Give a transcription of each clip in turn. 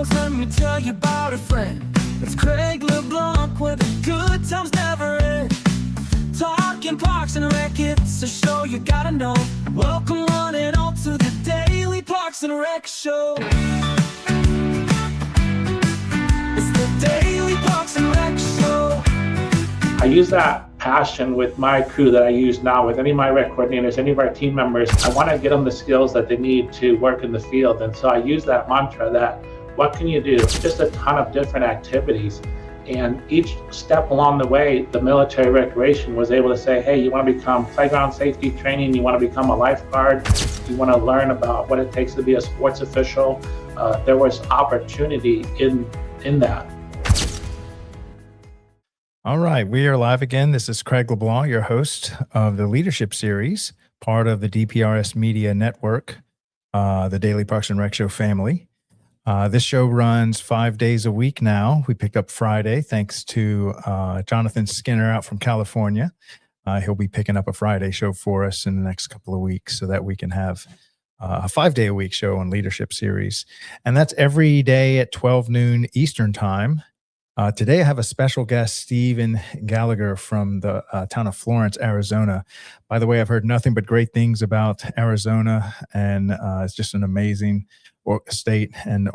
songs, let me tell you about a friend. It's Craig LeBlanc, where the good times never end. Talking Parks and Rec, it's a show you gotta know. Welcome one and all to the Daily Parks and Rec Show. It's the Daily Parks and Rec Show. I use that passion with my crew that I use now with any of my rec coordinators, any of our team members. I want to get them the skills that they need to work in the field. And so I use that mantra that what can you do? Just a ton of different activities. And each step along the way, the military recreation was able to say, hey, you want to become playground safety training, you want to become a lifeguard, you want to learn about what it takes to be a sports official. There was opportunity in that. All right, we are live again. This is Craig LeBlanc, your host of the Leadership Series, part of the DPRS Media Network, the Daily Parks and Rec Show family. This show runs 5 days a week now. We picked up Friday, thanks to Jonathan Skinner out from California. He'll be picking up a Friday show for us in the next couple of weeks so that we can have a 5 day a week show on Leadership Series. And that's every day at 12 noon Eastern time. Today I have a special guest, Steven Gallagher from the town of Florence, Arizona. By the way, I've heard nothing but great things about Arizona, and it's just an amazing state and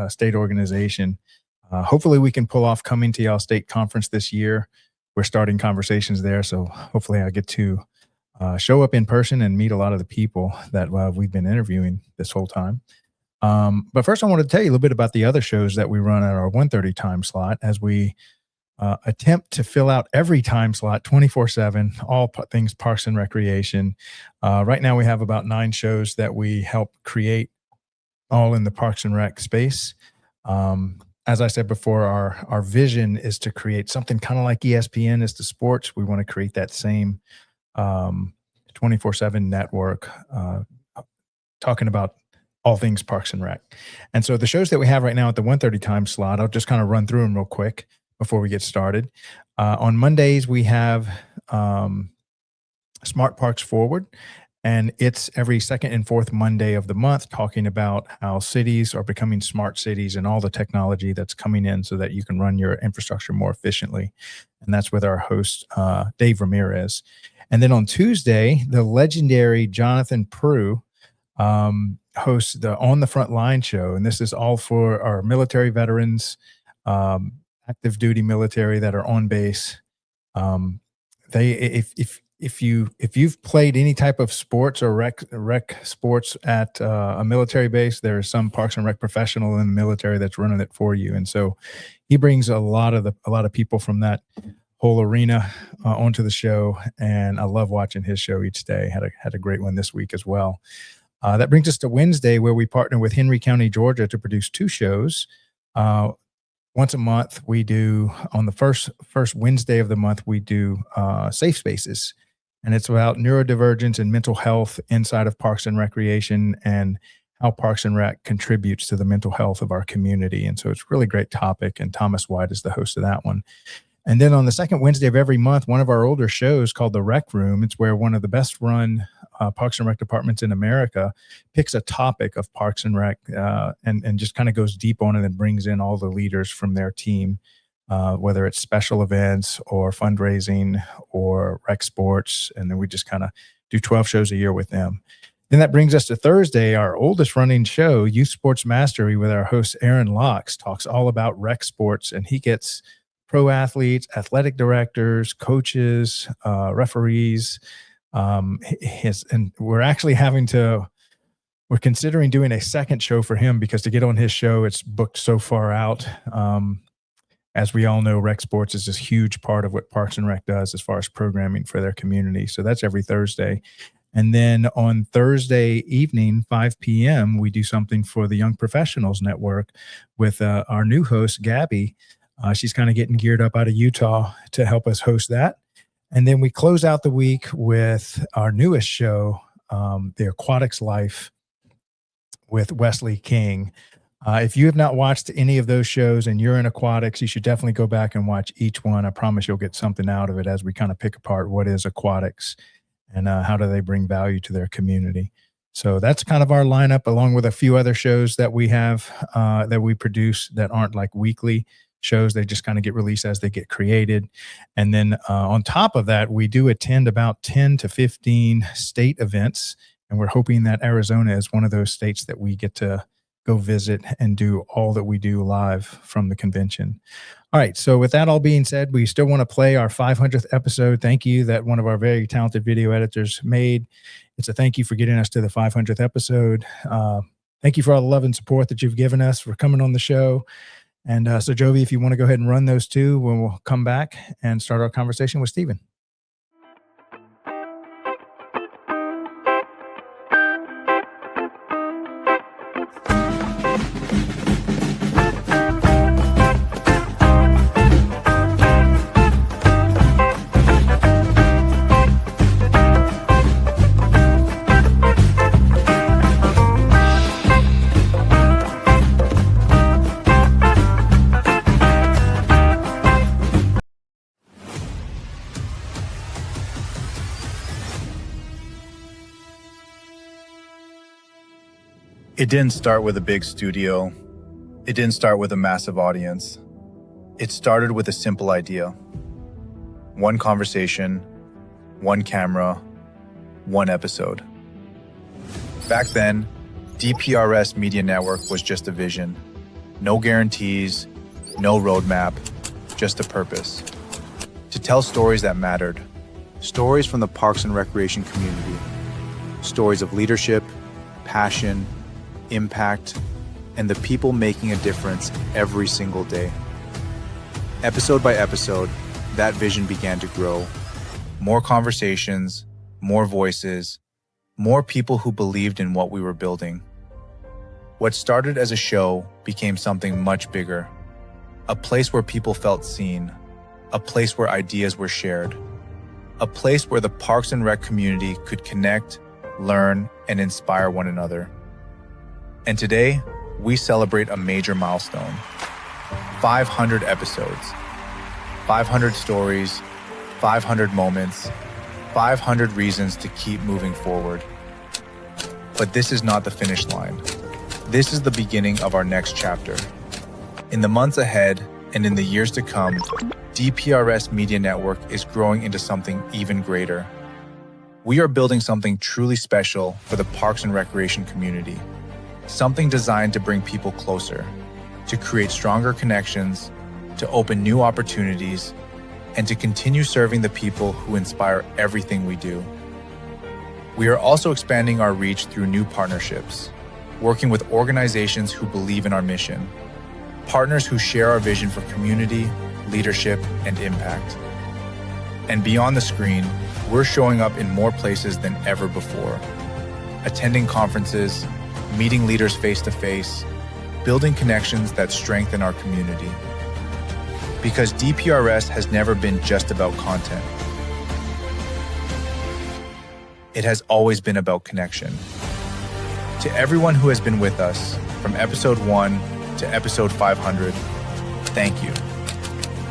state organization. Hopefully we can pull off coming to y'all state conference this year. We're starting conversations there, so hopefully I get to show up in person and meet a lot of the people that we've been interviewing this whole time. But first I want to tell you a little bit about the other shows that we run at our 1:30 time slot as we attempt to fill out every time slot 24/7, all things Parks and Recreation. Right now we have about 9 shows that we help create all in the Parks and Rec space. As I said before, our vision is to create something kind of like ESPN is to sports. We want to create that same 24/7 network talking about all things Parks and Rec. And so the shows that we have right now at the 1:30 time slot, I'll just kind of run through them real quick before we get started. On Mondays, we have Smart Parks Forward, and it's every second and fourth Monday of the month talking about how cities are becoming smart cities and all the technology that's coming in so that you can run your infrastructure more efficiently. And that's with our host, Dave Ramirez. And then on Tuesday, the legendary Jonathan Prue hosts the On the Front Line show, and this is all for our military veterans, active duty military that are on base. If you've played any type of sports or rec sports at a military base, there is some Parks and Rec professional in the military that's running it for you, and so he brings a lot of people from that whole arena onto the show, and I love watching his show each day. Had a great one this week as well. That brings us to Wednesday, where we partner with Henry County, Georgia, to produce 2 shows. Once a month, we do, on the first Wednesday of the month, we do Safe Spaces. And it's about neurodivergence and mental health inside of Parks and Recreation and how Parks and Rec contributes to the mental health of our community. And so it's a really great topic, and Thomas White is the host of that one. And then on the second Wednesday of every month, one of our older shows called The Rec Room, it's where one of the best run Parks and Rec departments in America picks a topic of Parks and Rec and just kind of goes deep on it and brings in all the leaders from their team, whether it's special events or fundraising or rec sports. And then we just kind of do 12 shows a year with them. Then that brings us to Thursday, our oldest running show, Youth Sports Mastery, with our host Aaron Locks, talks all about rec sports, and he gets pro athletes, athletic directors, coaches, referees. And we're actually we're considering doing a second show for him because to get on his show, it's booked so far out. As we all know, rec sports is this huge part of what Parks and Rec does as far as programming for their community. So that's every Thursday. And then on Thursday evening, 5 p.m., we do something for the Young Professionals Network with our new host, Gabby. She's kind of getting geared up out of Utah to help us host that. And then we close out the week with our newest show, The Aquatics Life with Wesley King. If you have not watched any of those shows and you're in aquatics, you should definitely go back and watch each one. I promise you'll get something out of it as we kind of pick apart what is aquatics and how do they bring value to their community. So that's kind of our lineup, along with a few other shows that we have that we produce that aren't like weekly shows. They just kind of get released as they get created. And then on top of that, we do attend about 10 to 15 state events. And we're hoping that Arizona is one of those states that we get to go visit and do all that we do live from the convention. All right. So with that all being said, we still want to play our 500th episode. Thank you that one of our very talented video editors made. It's a thank you for getting us to the 500th episode. Thank you for all the love and support that you've given us for coming on the show. And so Jovi, if you want to go ahead and run those two, we'll come back and start our conversation with Steven. It didn't start with a big studio. It didn't start with a massive audience. It started with a simple idea. One conversation, one camera, one episode. Back then, DPRS Media Network was just a vision. No guarantees, no roadmap, just a purpose. To tell stories that mattered. Stories from the Parks and Recreation community. Stories of leadership, passion, impact, and the people making a difference every single day. Episode by episode, that vision began to grow. More conversations, more voices, more people who believed in what we were building. What started as a show became something much bigger. A place where people felt seen, a place where ideas were shared, a place where the Parks and Rec community could connect, learn, and inspire one another. And today, we celebrate a major milestone. 500 episodes, 500 stories, 500 moments, 500 reasons to keep moving forward. But this is not the finish line. This is the beginning of our next chapter. In the months ahead and in the years to come, DPRS Media Network is growing into something even greater. We are building something truly special for the Parks and Recreation community. Something designed to bring people closer, to create stronger connections, to open new opportunities, and to continue serving the people who inspire everything we do. We are also expanding our reach through new partnerships, working with organizations who believe in our mission, partners who share our vision for community, leadership, and impact. And beyond the screen, we're showing up in more places than ever before, attending conferences, meeting leaders face-to-face, building connections that strengthen our community. Because DPRS has never been just about content. It has always been about connection. To everyone who has been with us, from episode 1 to episode 500, thank you.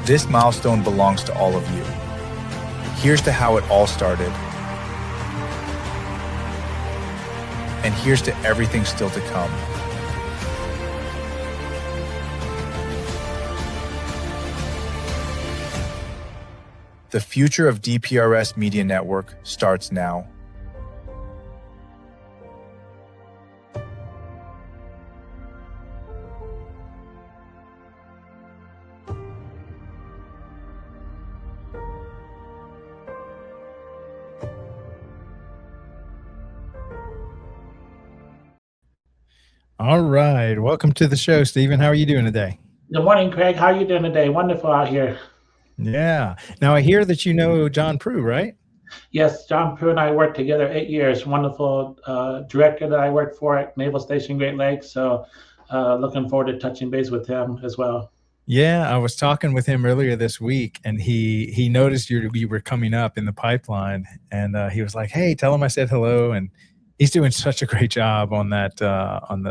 This milestone belongs to all of you. Here's to how it all started. And here's to everything still to come. The future of DPRS Media Network starts now. All right. Welcome to the show, Steven. How are you doing today? Good morning, Craig. How are you doing today? Wonderful out here. Yeah. Now I hear that you know John Prue, right? Yes, John Prue and I worked together 8 years. Wonderful director that I worked for at Naval Station Great Lakes. So looking forward to touching base with him as well. Yeah, I was talking with him earlier this week, and he noticed you were coming up in the pipeline, and he was like, "Hey, tell him I said hello." And he's doing such a great job on that on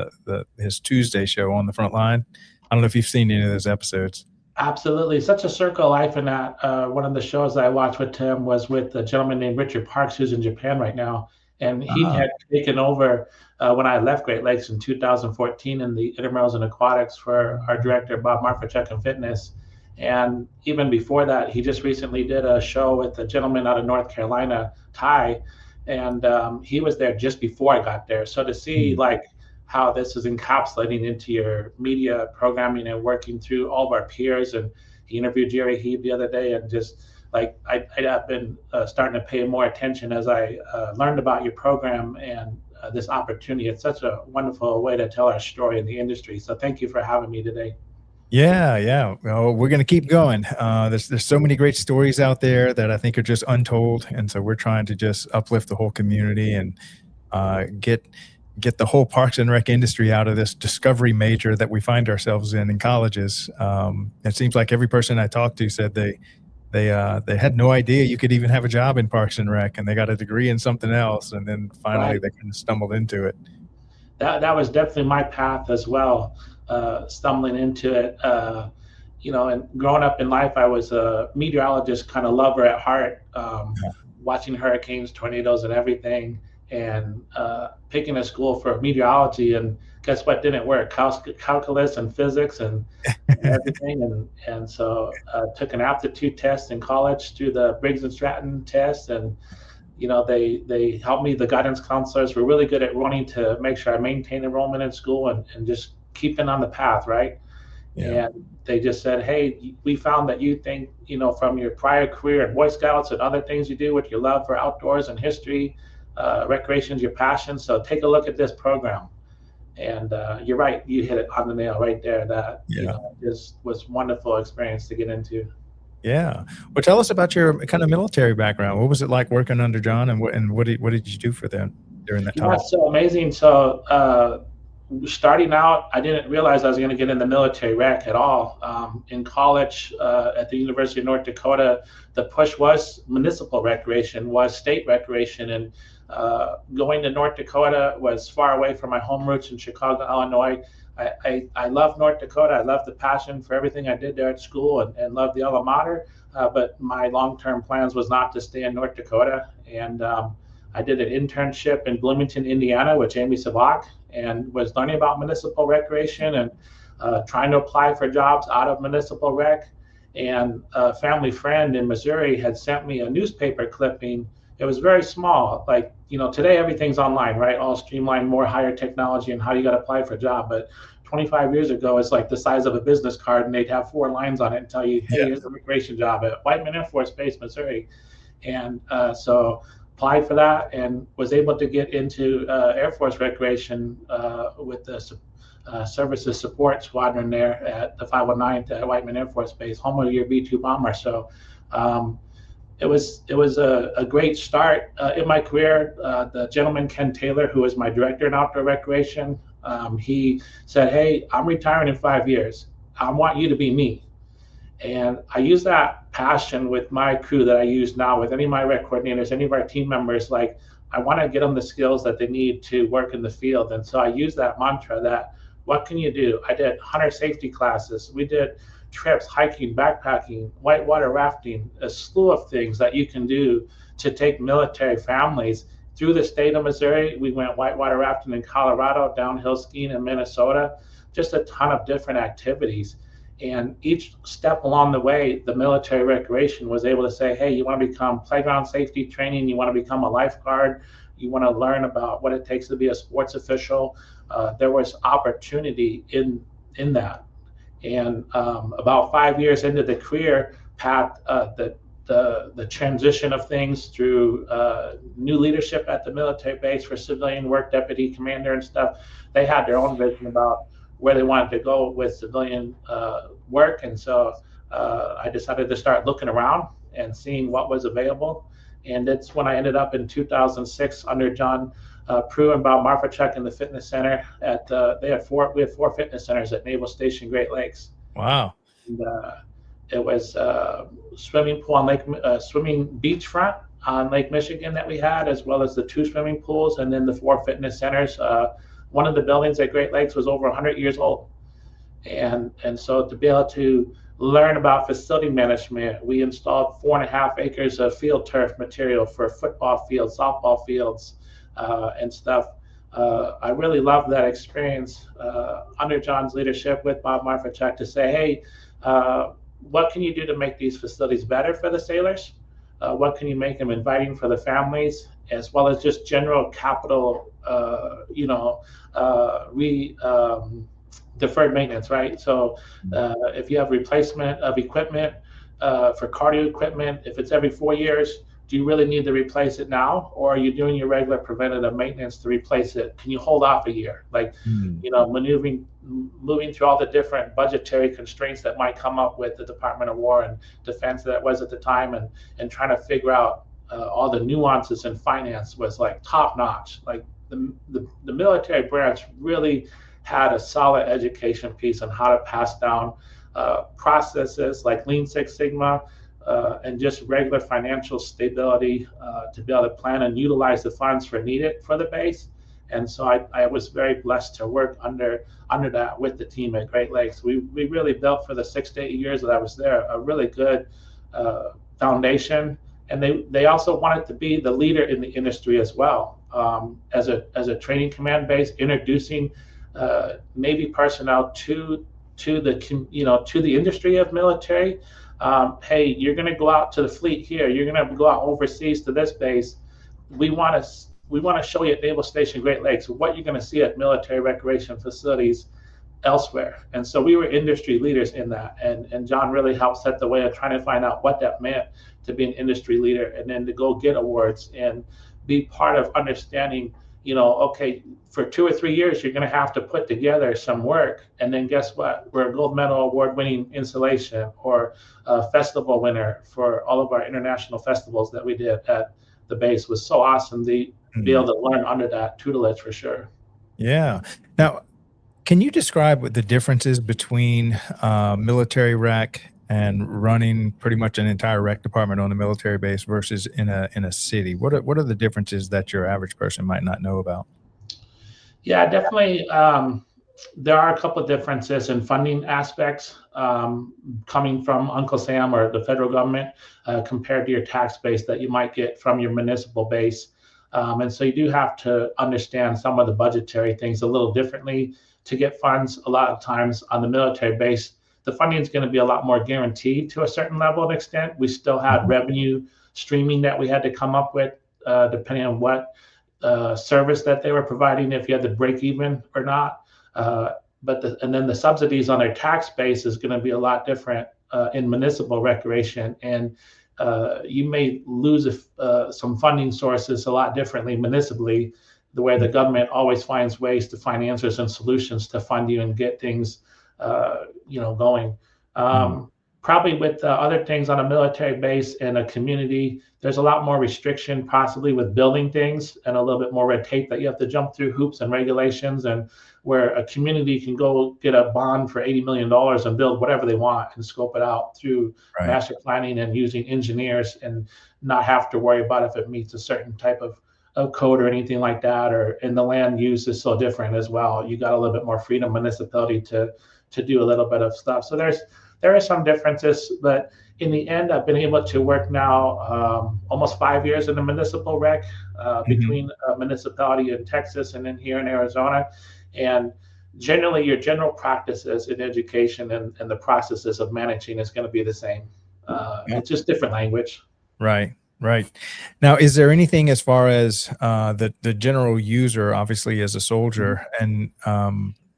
his Tuesday show On the Front Line. I don't know if you've seen any of those episodes. Absolutely. Such a circle of life in that. One of the shows that I watched with him was with a gentleman named Richard Parks, who's in Japan right now. And he Ah, had taken over when I left Great Lakes in 2014 in the intramurals and aquatics for our director, Bob Marfachuk in fitness. And even before that, he just recently did a show with a gentleman out of North Carolina, Ty, and he was there just before I got there. So to see mm, like how this is encapsulating into your media programming and working through all of our peers, and he interviewed Jerry Heeb the other day, and just like I've been starting to pay more attention as I learned about your program and this opportunity. It's such a wonderful way to tell our story in the industry. So thank you for having me today. yeah, yeah. Well, we're going to keep going. There's so many great stories out there that I think are just untold, and so we're trying to just uplift the whole community and get the whole Parks and Rec industry out of this discovery major that we find ourselves in colleges. It seems like every person I talked to said they had no idea you could even have a job in Parks and Rec, and they got a degree in something else, and then finally Right. they kind of stumbled into it. That was definitely my path as well, stumbling into it. And growing up in life, I was a meteorologist kind of lover at heart, watching hurricanes, tornadoes, and everything, and picking a school for meteorology. And guess what? Didn't work. Calculus and physics and everything. And so took an aptitude test in college through the Briggs and Stratton test, and they helped me. The guidance counselors were really good at wanting to make sure I maintain enrollment in school and just keeping on the path, right? Yeah. And they just said, hey, we found that you think, from your prior career in Boy Scouts and other things you do with your love for outdoors and history, recreation is your passion. So take a look at this program. And you're right, you hit it on the nail right there. That Yeah. just was wonderful experience to get into. Yeah. Well, tell us about your kind of military background. What was it like working under John, and what did you do for them during that Yeah, time? so amazing. So starting out, I didn't realize I was going to get in the military rec at all. In college at the University of North Dakota, the push was municipal recreation, was state recreation, and going to North Dakota was far away from my home roots in Chicago, Illinois. I love North Dakota. I love the passion for everything I did there at school, and love the alma mater. But my long-term plans was not to stay in North Dakota. And I did an internship in Bloomington, Indiana with Jamie Savak, and was learning about municipal recreation and trying to apply for jobs out of municipal rec. And a family friend in Missouri had sent me a newspaper clipping. It was very small. Like, today everything's online, right? All streamlined, more higher technology and how you got to apply for a job. But 25 years ago, it's like the size of a business card, and they'd have 4 lines on it and tell you, hey, Yeah. here's a recreation job at Whiteman Air Force Base, Missouri. And so applied for that and was able to get into Air Force recreation with the services support squadron there at the 519th at Whiteman Air Force Base, home of your B-2 bomber. So it was a great start in my career. The gentleman, Ken Taylor, who is my director in outdoor recreation, he said, hey, I'm retiring in 5 years. I want you to be me. And I use that passion with my crew that I use now with any of my rec coordinators, any of our team members. Like, I want to get them the skills that they need to work in the field. And so I use that mantra that, what can you do? I did hunter safety classes. We did trips, hiking, backpacking, whitewater rafting, a slew of things that you can do to take military families through the state of Missouri. We went whitewater rafting in Colorado, downhill skiing in Minnesota, just a ton of different activities. And each step along the way, the military recreation was able to say, hey, you want to become playground safety training, you want to become a lifeguard, you want to learn about what it takes to be a sports official. There was opportunity in that. And about 5 years into the career path, the transition of things through new leadership at the military base for civilian work, deputy commander and stuff, they had their own vision about where they wanted to go with civilian work. And so I decided to start looking around and seeing what was available. And that's when I ended up in 2006 under John Prue and Bob Marfachuk in the fitness center at we had 4 fitness centers at Naval Station Great Lakes. Wow. And it was swimming pool on swimming beachfront on Lake Michigan that we had, as well as the 2 swimming pools, and then the 4 fitness centers. One of the buildings at Great Lakes was over 100 years old. And so to be able to learn about facility management, we installed 4.5 acres of field turf material for football fields, softball fields, and stuff. I really love that experience under John's leadership with Bob Marfachek to say, hey, what can you do to make these facilities better for the sailors? What can you make them inviting for the families, as well as just general capital, deferred maintenance, right? So if you have replacement of equipment for cardio equipment, if it's every 4 years, do you really need to replace it now, or are you doing your regular preventative maintenance to replace it? Can you hold off a year? Like, moving through all the different budgetary constraints that might come up with the Department of War and Defense that was at the time, and trying to figure out all the nuances in finance was like top notch. Like the military branch really had a solid education piece on how to pass down processes like Lean Six Sigma, and just regular financial stability to be able to plan and utilize the funds for needed for the base. And so I was very blessed to work under that with the team at Great Lakes. We really built, for the 6 to 8 years that I was there, a really good foundation. And they also wanted to be the leader in the industry as well, as a training command base, introducing Navy personnel to the industry of military. Hey, you're going to go out to the fleet here. You're going to go out overseas to this base. We want to show you at Naval Station Great Lakes what you're going to see at military recreation facilities elsewhere. And so we were industry leaders in that. And John really helped set the way of trying to find out what that meant to be an industry leader, and then to go get awards and be part of understanding, okay, for 2 or 3 years, you're going to have to put together some work. And then guess what? We're a gold medal award-winning installation or a festival winner for all of our international festivals that we did at the base. Was so awesome to be able to learn under that tutelage, for sure. Yeah. Now, can you describe what the differences between military rec and running pretty much an entire rec department on a military base versus in a city? What are the differences that your average person might not know about? Yeah, definitely. There are a couple of differences in funding aspects coming from Uncle Sam or the federal government compared to your tax base that you might get from your municipal base. And so you do have to understand some of the budgetary things a little differently to get funds. A lot of times on the military base, the funding is going to be a lot more guaranteed to a certain level and extent. We still had revenue streaming that we had to come up with depending on what service that they were providing, if you had to break even or not. And then the subsidies on their tax base is going to be a lot different in municipal recreation. And you may lose some funding sources a lot differently municipally, the way the government always finds ways to find answers and solutions to fund you and get things going. Probably with other things on a military base and a community, there's a lot more restriction possibly with building things and a little bit more red tape that you have to jump through hoops and regulations, and where a community can go get a bond for $80 million and build whatever they want and scope it out through master planning and using engineers, and not have to worry about if it meets a certain type of code or anything like that, and the land use is so different as well. You got a little bit more freedom municipality to do a little bit of stuff. So there are some differences, but in the end, I've been able to work now almost 5 years in the municipal rec between a municipality in Texas and then here in Arizona. And generally, your general practices in education and the processes of managing is going to be the same. It's just different language. Right. Now, is there anything as far as the general user, obviously as a soldier, and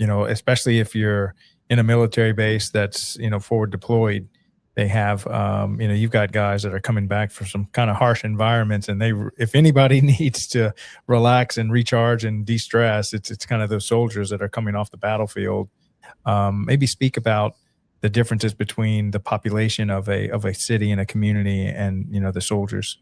especially if you're in a military base that's forward deployed, they have you've got guys that are coming back from some kind of harsh environments, and if anybody needs to relax and recharge and de-stress, it's kind of those soldiers that are coming off the battlefield. Maybe speak about the differences between the population of a city and a community and the soldiers.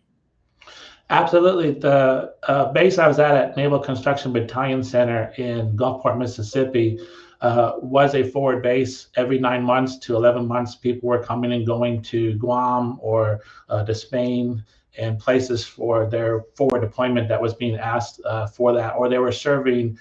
Absolutely. The base I was at Naval Construction Battalion Center in Gulfport, Mississippi, was a forward base. Every 9 months to 11 months, people were coming and going to Guam or to Spain and places for their forward deployment that was being asked for that, or they were serving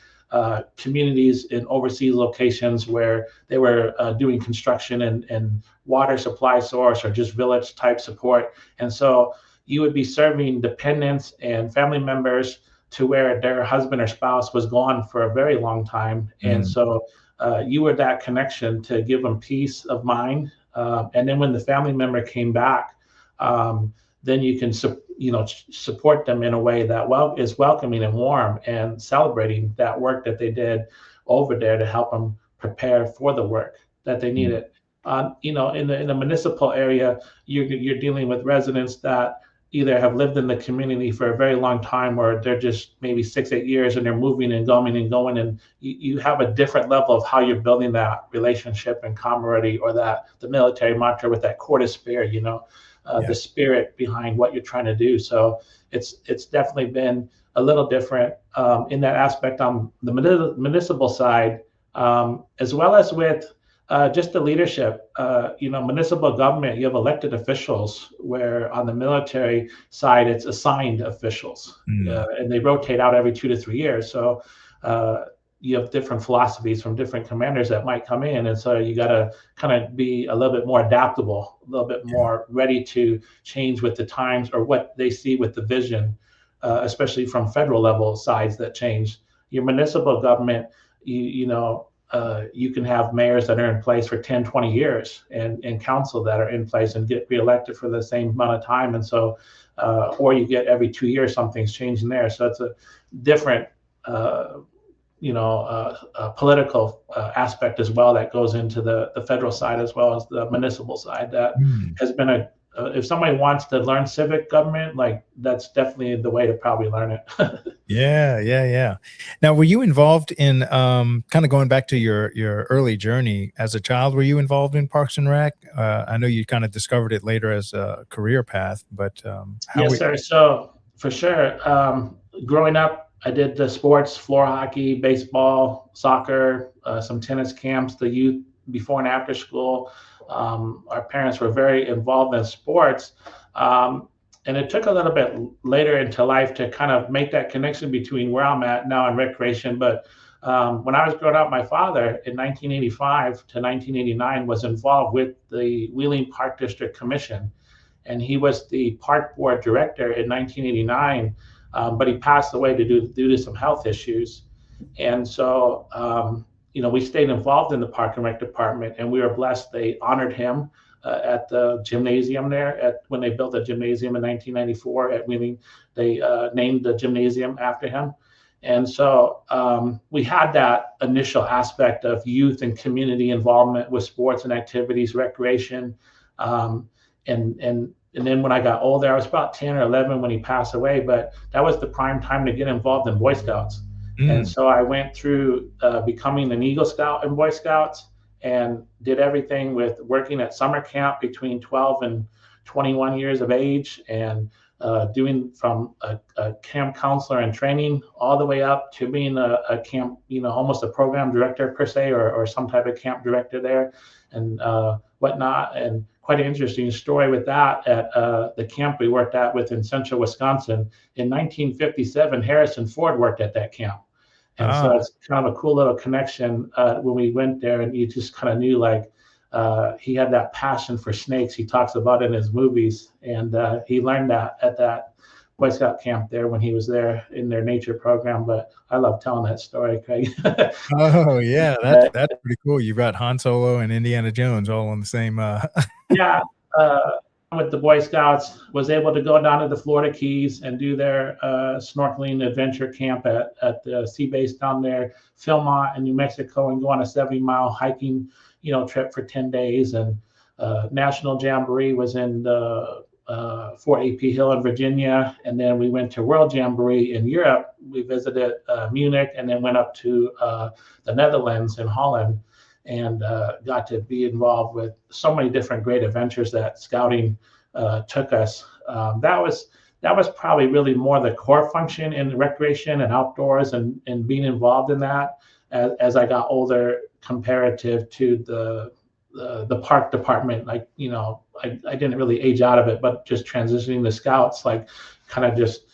communities in overseas locations where they were doing construction and water supply source or just village type support. And so you would be serving dependents and family members to where their husband or spouse was gone for a very long time. And so you were that connection to give them peace of mind. And then when the family member came back, then you can support them in a way that is welcoming and warm, and celebrating that work that they did over there to help them prepare for the work that they needed. In the municipal area, you're dealing with residents that either have lived in the community for a very long time, or they're just maybe 6-8 years and they're moving and going, and you have a different level of how you're building that relationship and camaraderie, or the military mantra with that core spirit, the spirit behind what you're trying to do. So it's definitely been a little different in that aspect on the municipal side, as well as with just the leadership. Municipal government, you have elected officials, where on the military side, it's assigned officials, and they rotate out every 2 to 3 years. So you have different philosophies from different commanders that might come in. And so you got to kind of be a little bit more adaptable, a little bit more ready to change with the times, or what they see with the vision, especially from federal level sides that change. Your municipal government, you can have mayors that are in place for 10, 20 years, and council that are in place and get reelected for the same amount of time. And so, or you get every 2 years, something's changing there. So it's a different, political aspect as well that goes into the federal side as well as the municipal side. That has been if somebody wants to learn civic government, like, that's definitely the way to probably learn it. Yeah. Now, were you involved in kind of going back to your early journey as a child? Were you involved in Parks and Rec? I know you kind of discovered it later as a career path, but yes, sir. So for sure, growing up, I did the sports: floor hockey, baseball, soccer, some tennis camps, the youth before and after school. Our parents were very involved in sports. And it took a little bit later into life to kind of make that connection between where I'm at now and recreation. But when I was growing up, my father in 1985 to 1989 was involved with the Wheeling Park District Commission. And he was the park board director in 1989, but he passed away due to some health issues. And so, we stayed involved in the Park and Rec department, and we were blessed. They honored him at the gymnasium there. When they built a gymnasium in 1994 at Wheeling, they named the gymnasium after him. And so we had that initial aspect of youth and community involvement with sports and activities, recreation. And then when I got older, I was about 10 or 11 when he passed away, but that was the prime time to get involved in Boy Scouts. And so I went through becoming an Eagle Scout in Boy Scouts, and did everything with working at summer camp between 12 and 21 years of age, and doing from a camp counselor and training all the way up to being a camp, almost a program director per se, or some type of camp director there, and whatnot. And quite an interesting story with that at the camp we worked at in central Wisconsin. In 1957, Harrison Ford worked at that camp. And so it's kind of a cool little connection when we went there, and you just kind of knew, like, he had that passion for snakes. He talks about it in his movies, and he learned that at that Boy Scout camp there when he was there in their nature program. But I love telling that story, Craig. Oh yeah, that's pretty cool. You've got Han Solo and Indiana Jones all on the same. Yeah. With the Boy Scouts, was able to go down to the Florida Keys and do their snorkeling adventure camp at the sea base down there, Philmont in New Mexico, and go on a 70-mile hiking, trip for 10 days. And National Jamboree was in the Fort AP Hill in Virginia. And then we went to World Jamboree in Europe. We visited Munich, and then went up to the Netherlands in Holland, and got to be involved with so many different great adventures that scouting took us. That was probably really more the core function in recreation and outdoors, and being involved in that as I got older, comparative to the park department. Like, I didn't really age out of it, but just transitioning to scouts, like, kind of just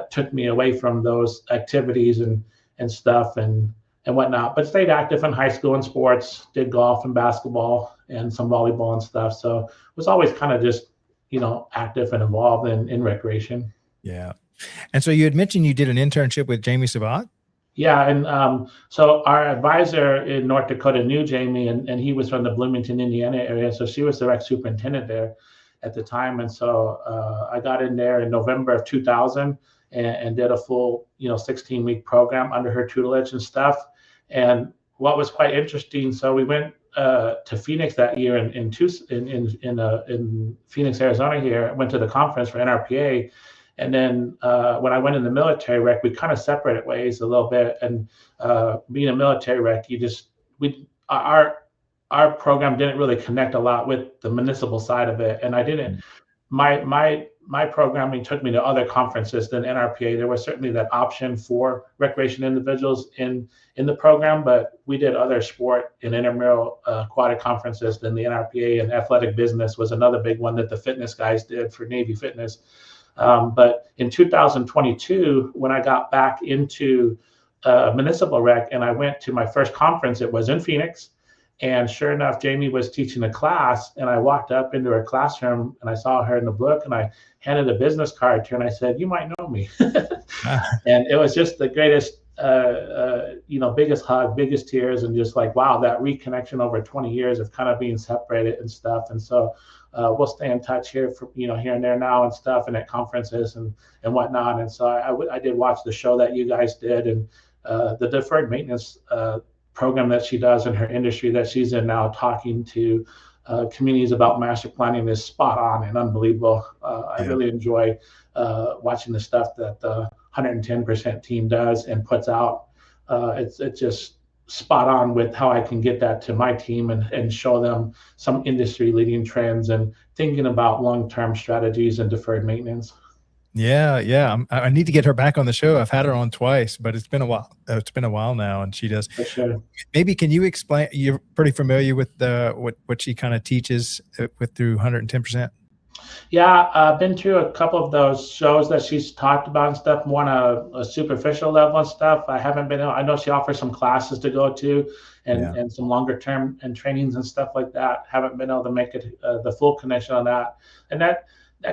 took me away from those activities and stuff and whatnot, but stayed active in high school in sports, did golf and basketball and some volleyball and stuff. So was always kind of just, active and involved in recreation. Yeah. And so you had mentioned you did an internship with Jamie Sabat. Yeah, and so our advisor in North Dakota knew Jamie, and he was from the Bloomington, Indiana area. So she was the rec superintendent there at the time, and so I got in there in November of 2000 and did a full 16-week program under her tutelage and stuff. And what was quite interesting, so we went to Phoenix that year in Phoenix, Arizona. Here, I went to the conference for NRPA. And then when I went in the military rec, we kind of separated ways a little bit. And being a military rec, our program didn't really connect a lot with the municipal side of it. And I didn't. My programming took me to other conferences than NRPA. There was certainly that option for recreation individuals in the program, but we did other sport and intramural aquatic conferences than the NRPA. And athletic business was another big one that the fitness guys did for Navy Fitness. But in 2022, when I got back into municipal rec and I went to my first conference, it was in Phoenix. And sure enough, Jamie was teaching a class, and I walked up into her classroom and I saw her in the book, and I handed a business card to her and I said, "You might know me." And it was just the greatest, biggest hug, biggest tears, and just like, wow, that reconnection over 20 years of kind of being separated and stuff. And so we'll stay in touch here for here and there now and stuff, and at conferences and whatnot. And so I did watch the show that you guys did, and the deferred maintenance program that she does in her industry that she's in now, talking to communities about master planning, is spot on and unbelievable. I really enjoy watching the stuff that the 110% team does and puts out. It's just spot on with how I can get that to my team and show them some industry leading trends and thinking about long-term strategies and deferred maintenance. Yeah. I need to get her back on the show. I've had her on twice, but it's been a while. It's been a while now, and she does. For sure. Maybe can you explain? You're pretty familiar with what she kind of teaches with through 110%. Yeah, I've been through a couple of those shows that she's talked about and stuff, more on a superficial level and stuff. I haven't been. I know she offers some classes to go to, and some longer term and trainings and stuff like that. Haven't been able to make it the full connection on that, and that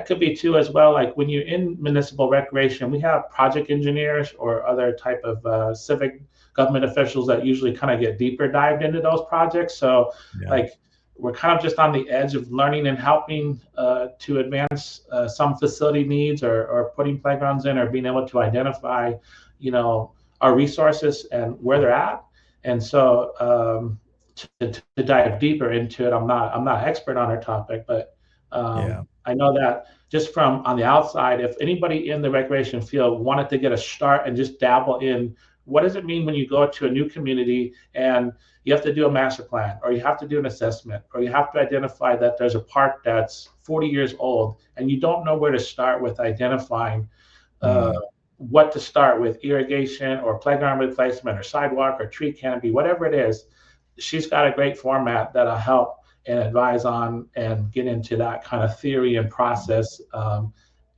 could be too as well. Like when you're in municipal recreation, we have project engineers or other type of civic government officials that usually kind of get deeper dived into those projects. So like we're kind of just on the edge of learning and helping to advance some facility needs or putting playgrounds in or being able to identify, our resources and where they're at. And so to dive deeper into it, I'm not an expert on our topic, but I know that just from on the outside, if anybody in the recreation field wanted to get a start and just dabble in what does it mean when you go to a new community and you have to do a master plan, or you have to do an assessment, or you have to identify that there's a park that's 40 years old and you don't know where to start with identifying what to start with, irrigation or playground replacement or sidewalk or tree canopy, whatever it is. She's got a great format that'll help and advise on and get into that kind of theory and process.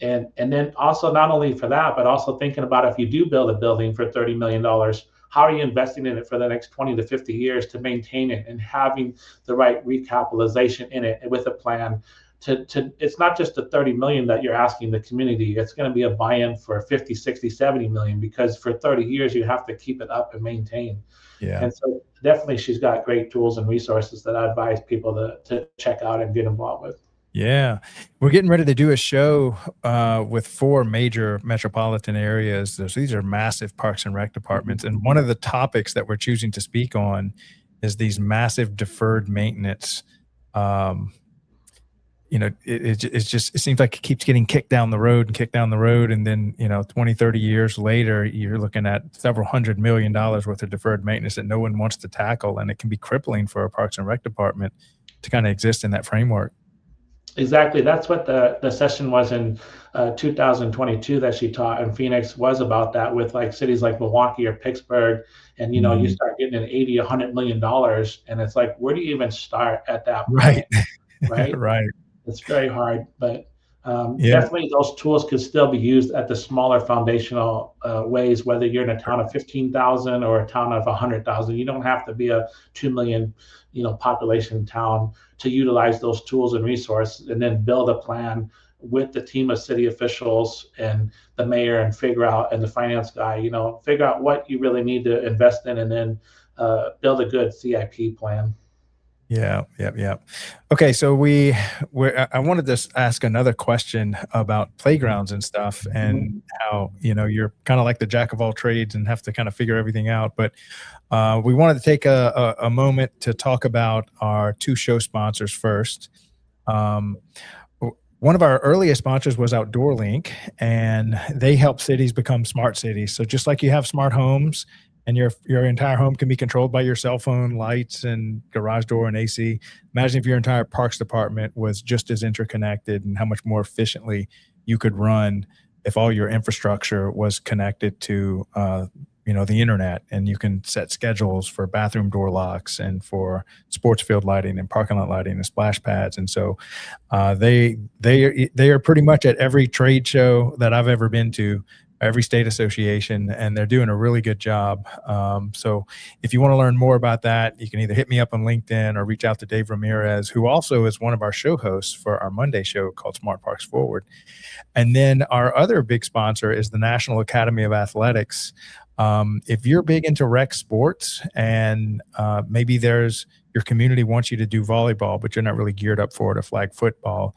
And then also not only for that, but also thinking about if you do build a building for $30 million, how are you investing in it for the next 20 to 50 years to maintain it and having the right recapitalization in it with a plan to it's not just the 30 million that you're asking the community, it's going to be a buy-in for 50, 60, 70 million, because for 30 years you have to keep it up and maintain. And so definitely she's got great tools and resources that I advise people to check out and get involved with. Yeah. We're getting ready to do a show with 4 major metropolitan areas. These are massive parks and rec departments. And one of the topics that we're choosing to speak on is these massive deferred maintenance. It seems like it keeps getting kicked down the road. And then, 20, 30 years later, you're looking at several $100 million worth of deferred maintenance that no one wants to tackle. And it can be crippling for a parks and rec department to kind of exist in that framework. Exactly. That's what the session was in 2022 that she taught in Phoenix, was about that, with like cities like Milwaukee or Pittsburgh. And, you start getting an $80, $100 million. And it's like, where do you even start at that point? Right. Right. It's very hard, but definitely those tools could still be used at the smaller foundational ways, whether you're in a town of 15,000 or a town of 100,000. You don't have to be a 2 million, population town to utilize those tools and resources, and then build a plan with the team of city officials and the mayor and the finance guy, figure out what you really need to invest in, and then build a good CIP plan. Yeah. Okay, so I wanted to ask another question about playgrounds and stuff, and how you're kind of like the jack of all trades and have to kind of figure everything out. But we wanted to take a moment to talk about our two show sponsors first. One of our earliest sponsors was Outdoor Link, and they help cities become smart cities. So just like you have smart homes, and your entire home can be controlled by your cell phone, lights, and garage door and AC. Imagine if your entire parks department was just as interconnected, and how much more efficiently you could run if all your infrastructure was connected to the internet, and you can set schedules for bathroom door locks and for sports field lighting and parking lot lighting and splash pads. And so they are pretty much at every trade show that I've ever been to, every state association, and they're doing a really good job. So if you want to learn more about that, you can either hit me up on LinkedIn or reach out to Dave Ramirez, who also is one of our show hosts for our Monday show called Smart Parks Forward. And then our other big sponsor is the National Academy of Athletics. If you're big into rec sports, and maybe your community wants you to do volleyball, but you're not really geared up for it, or flag football,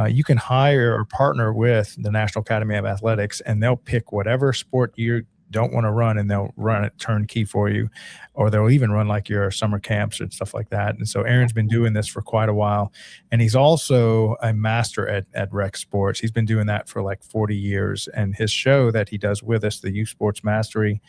you can hire or partner with the National Academy of Athletics, and they'll pick whatever sport you don't want to run, and they'll run it turnkey for you, or they'll even run like your summer camps and stuff like that. And so Aaron's been doing this for quite a while, and he's also a master at rec sports. He's been doing that for like 40 years, and his show that he does with us, the Youth Sports Mastery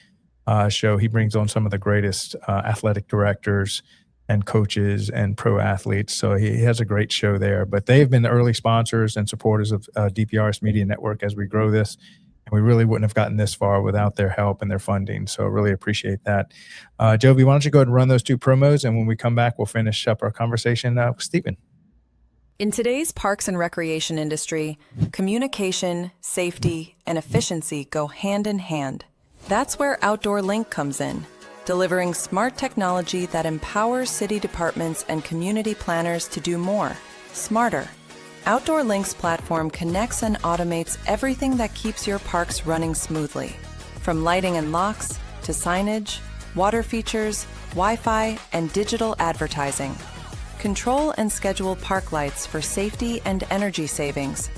show, he brings on some of the greatest athletic directors and coaches and pro athletes. So he has a great show there. But they've been the early sponsors and supporters of DPRS Media Network as we grow this. And we really wouldn't have gotten this far without their help and their funding. So I really appreciate that. Jovi, why don't you go ahead and run those two promos, and when we come back, we'll finish up our conversation with Steven. In today's parks and recreation industry, communication, safety, and efficiency go hand in hand. That's where Outdoor Link comes in, delivering smart technology that empowers city departments and community planners to do more, smarter. Outdoor Link's platform connects and automates everything that keeps your parks running smoothly, from lighting and locks to signage, water features, Wi-Fi, and digital advertising. Control and schedule park lights for safety and energy savings.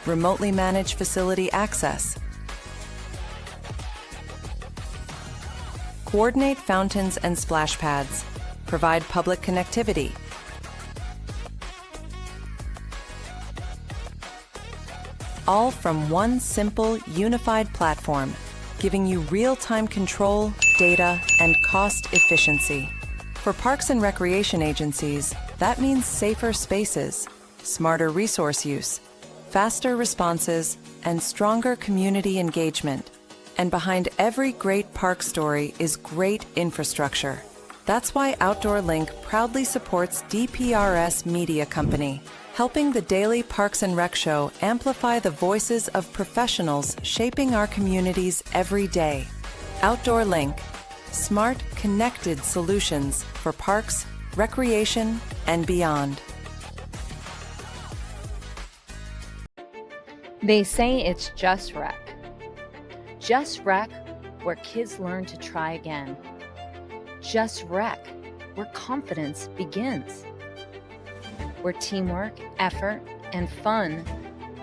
Remotely manage facility access. Coordinate fountains and splash pads. Provide public connectivity. All from one simple, unified platform, giving you real-time control, data, and cost efficiency. For parks and recreation agencies, that means safer spaces, smarter resource use, faster responses, and stronger community engagement. And behind every great park story is great infrastructure. That's why Outdoor Link proudly supports DPRS Media Company, helping the daily Parks and Rec show amplify the voices of professionals shaping our communities every day. Outdoor Link, smart, connected solutions for parks, recreation, and beyond. They say it's just rec. Just rec, where kids learn to try again. Just rec, where confidence begins. Where teamwork, effort, and fun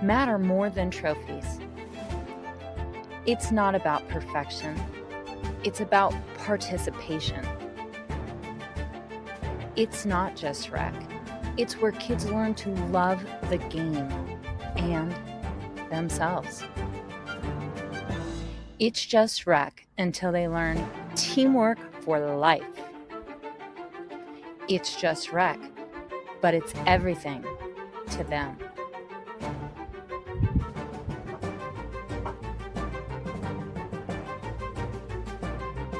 matter more than trophies. It's not about perfection. It's about participation. It's not just rec. It's where kids learn to love the game and themselves. It's just rec until they learn teamwork for life. It's just rec, but it's everything to them.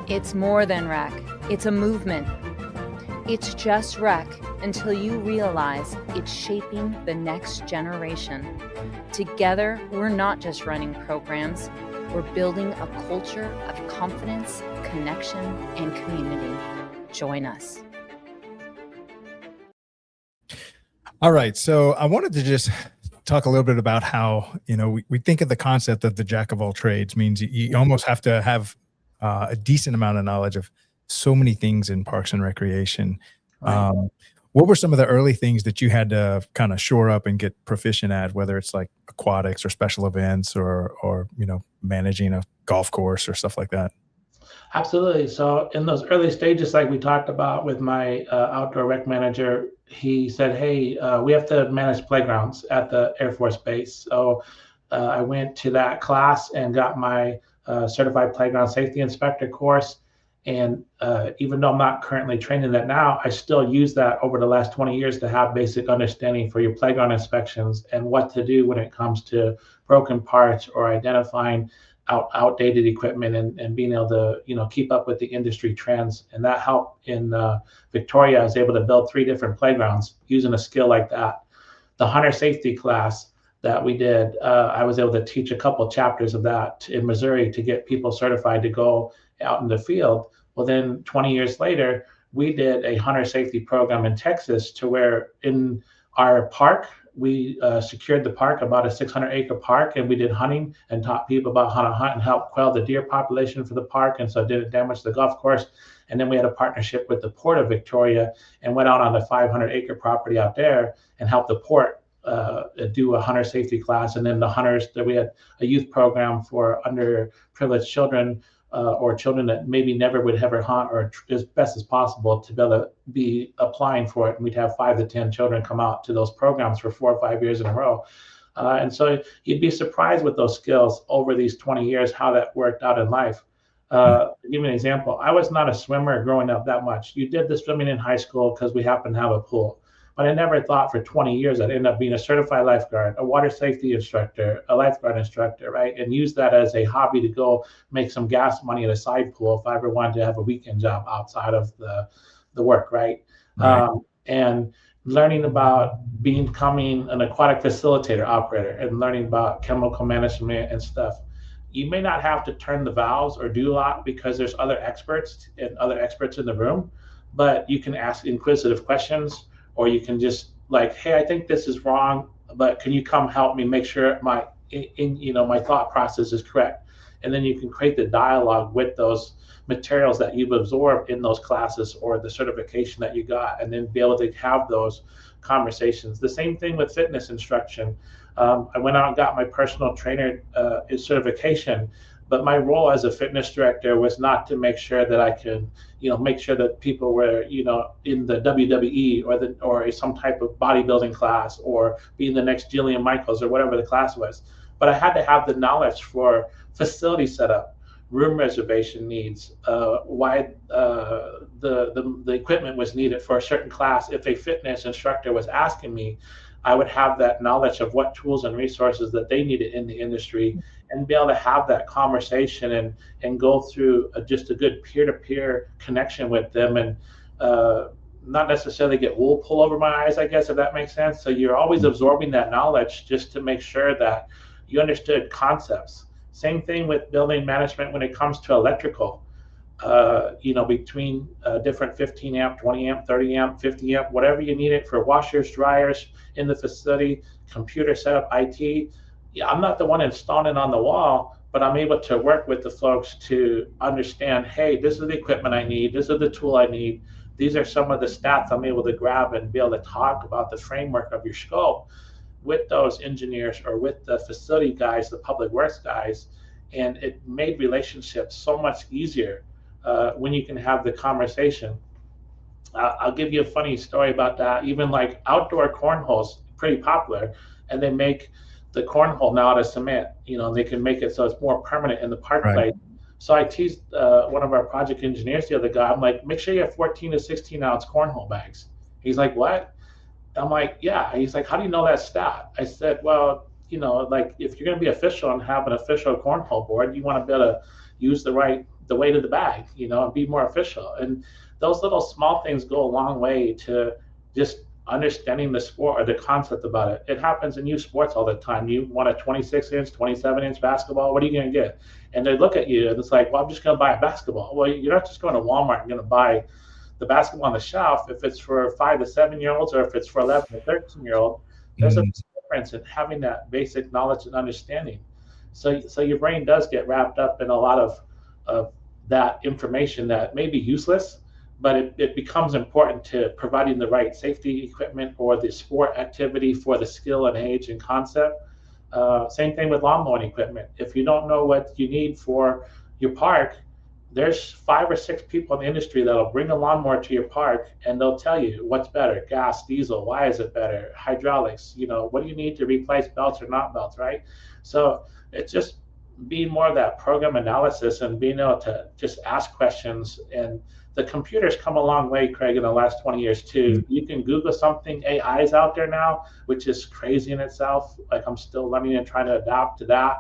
It's more than rec. It's a movement. It's just rec until you realize it's shaping the next generation. Together, we're not just running programs. We're building a culture of confidence, connection, and community. Join us. All right. So I wanted to just talk a little bit about how, we think of the concept of the jack of all trades means you almost have to have a decent amount of knowledge of so many things in parks and recreation. Right. What were some of the early things that you had to kind of shore up and get proficient at, whether it's like aquatics or special events or managing a golf course or stuff like that? Absolutely. So in those early stages, like we talked about with my outdoor rec manager, he said, "Hey, we have to manage playgrounds at the Air Force Base." So I went to that class and got my certified playground safety inspector course. And even though I'm not currently trained in that now, I still use that over the last 20 years to have basic understanding for your playground inspections and what to do when it comes to broken parts or identifying outdated equipment and being able to keep up with the industry trends. And that helped in Victoria. I was able to build 3 different playgrounds using a skill like that. The hunter safety class that we did, I was able to teach a couple chapters of that in Missouri to get people certified to go out in the field. Well, then 20 years later, we did a hunter safety program in Texas to where in our park, we secured the park, about a 600-acre park, and we did hunting and taught people about how to hunt and help quell the deer population for the park, and so it didn't damage the golf course. And then we had a partnership with the Port of Victoria and went out on the 500-acre property out there and helped the port do a hunter safety class. And then the hunters, that we had a youth program for underprivileged children or children that maybe never would ever hunt, or as best as possible to be able to be applying for it. And we'd have 5 to 10 children come out to those programs for 4 or 5 years in a row. And so you'd be surprised with those skills over these 20 years, how that worked out in life. To give you an example, I was not a swimmer growing up that much. You did the swimming in high school because we happened to have a pool. But I never thought for 20 years I'd end up being a certified lifeguard, a water safety instructor, a lifeguard instructor, right? And use that as a hobby to go make some gas money at a side pool if I ever wanted to have a weekend job outside of the work, right? And learning about becoming an aquatic facilitator operator and learning about chemical management and stuff. You may not have to turn the valves or do a lot because there's other experts in the room, but you can ask inquisitive questions. Or you can just like, hey, I think this is wrong, but can you come help me make sure my thought process is correct? And then you can create the dialogue with those materials that you've absorbed in those classes or the certification that you got, and then be able to have those conversations. The same thing with fitness instruction. I went out and got my personal trainer certification, but my role as a fitness director was not to make sure that I could, make sure that people were, in the WWE or some type of bodybuilding class or being the next Jillian Michaels or whatever the class was. But I had to have the knowledge for facility setup, room reservation needs, why the equipment was needed for a certain class. If a fitness instructor was asking me, I would have that knowledge of what tools and resources that they needed in the industry and be able to have that conversation and go through just a good peer-to-peer connection with them and not necessarily get wool pull over my eyes, I guess, if that makes sense. So you're always absorbing that knowledge just to make sure that you understood concepts. Same thing with building management when it comes to electrical. Between different 15 amp, 20 amp, 30 amp, 50 amp, whatever you need it for washers, dryers in the facility, computer setup, IT. Yeah, I'm not the one installing it on the wall, but I'm able to work with the folks to understand, hey, this is the equipment I need. This is the tool I need. These are some of the stats I'm able to grab and be able to talk about the framework of your scope with those engineers or with the facility guys, the public works guys. And it made relationships so much easier when you can have the conversation. I'll give you a funny story about that. Even like outdoor cornhole's pretty popular, and they make the cornhole now out of cement. They can make it so it's more permanent in the park plate. So I teased one of our project engineers the other guy. I'm like, make sure you have 14 to 16 ounce cornhole bags. He's like, what? I'm like, yeah. He's like, how do you know that stat? I said, well, like if you're going to be official and have an official cornhole board, you want to be able to use the weight of the bag, and be more official. And those little small things go a long way to just understanding the sport or the concept about it. It happens in youth sports all the time. You want a 26-inch, 27-inch basketball, what are you going to get? And they look at you and it's like, well, I'm just going to buy a basketball. Well, you're not just going to Walmart and going to buy the basketball on the shelf. If it's for 5 to 7 year olds or if it's for 11 to 13-year-old, there's a difference in having that basic knowledge and understanding. So your brain does get wrapped up in a lot of that information that may be useless, but it becomes important to providing the right safety equipment or the sport activity for the skill and age and concept. Same thing with lawn mowing equipment. If you don't know what you need for your park, there's 5 or 6 people in the industry that'll bring a lawnmower to your park and they'll tell you what's better, gas, diesel, why is it better, hydraulics, what do you need to replace belts or not belts, right? So it's just being more of that program analysis and being able to just ask questions. And the computers come a long way, Craig, in the last 20 years too. You can Google something, AI is out there now, which is crazy in itself. Like I'm still learning and trying to adapt to that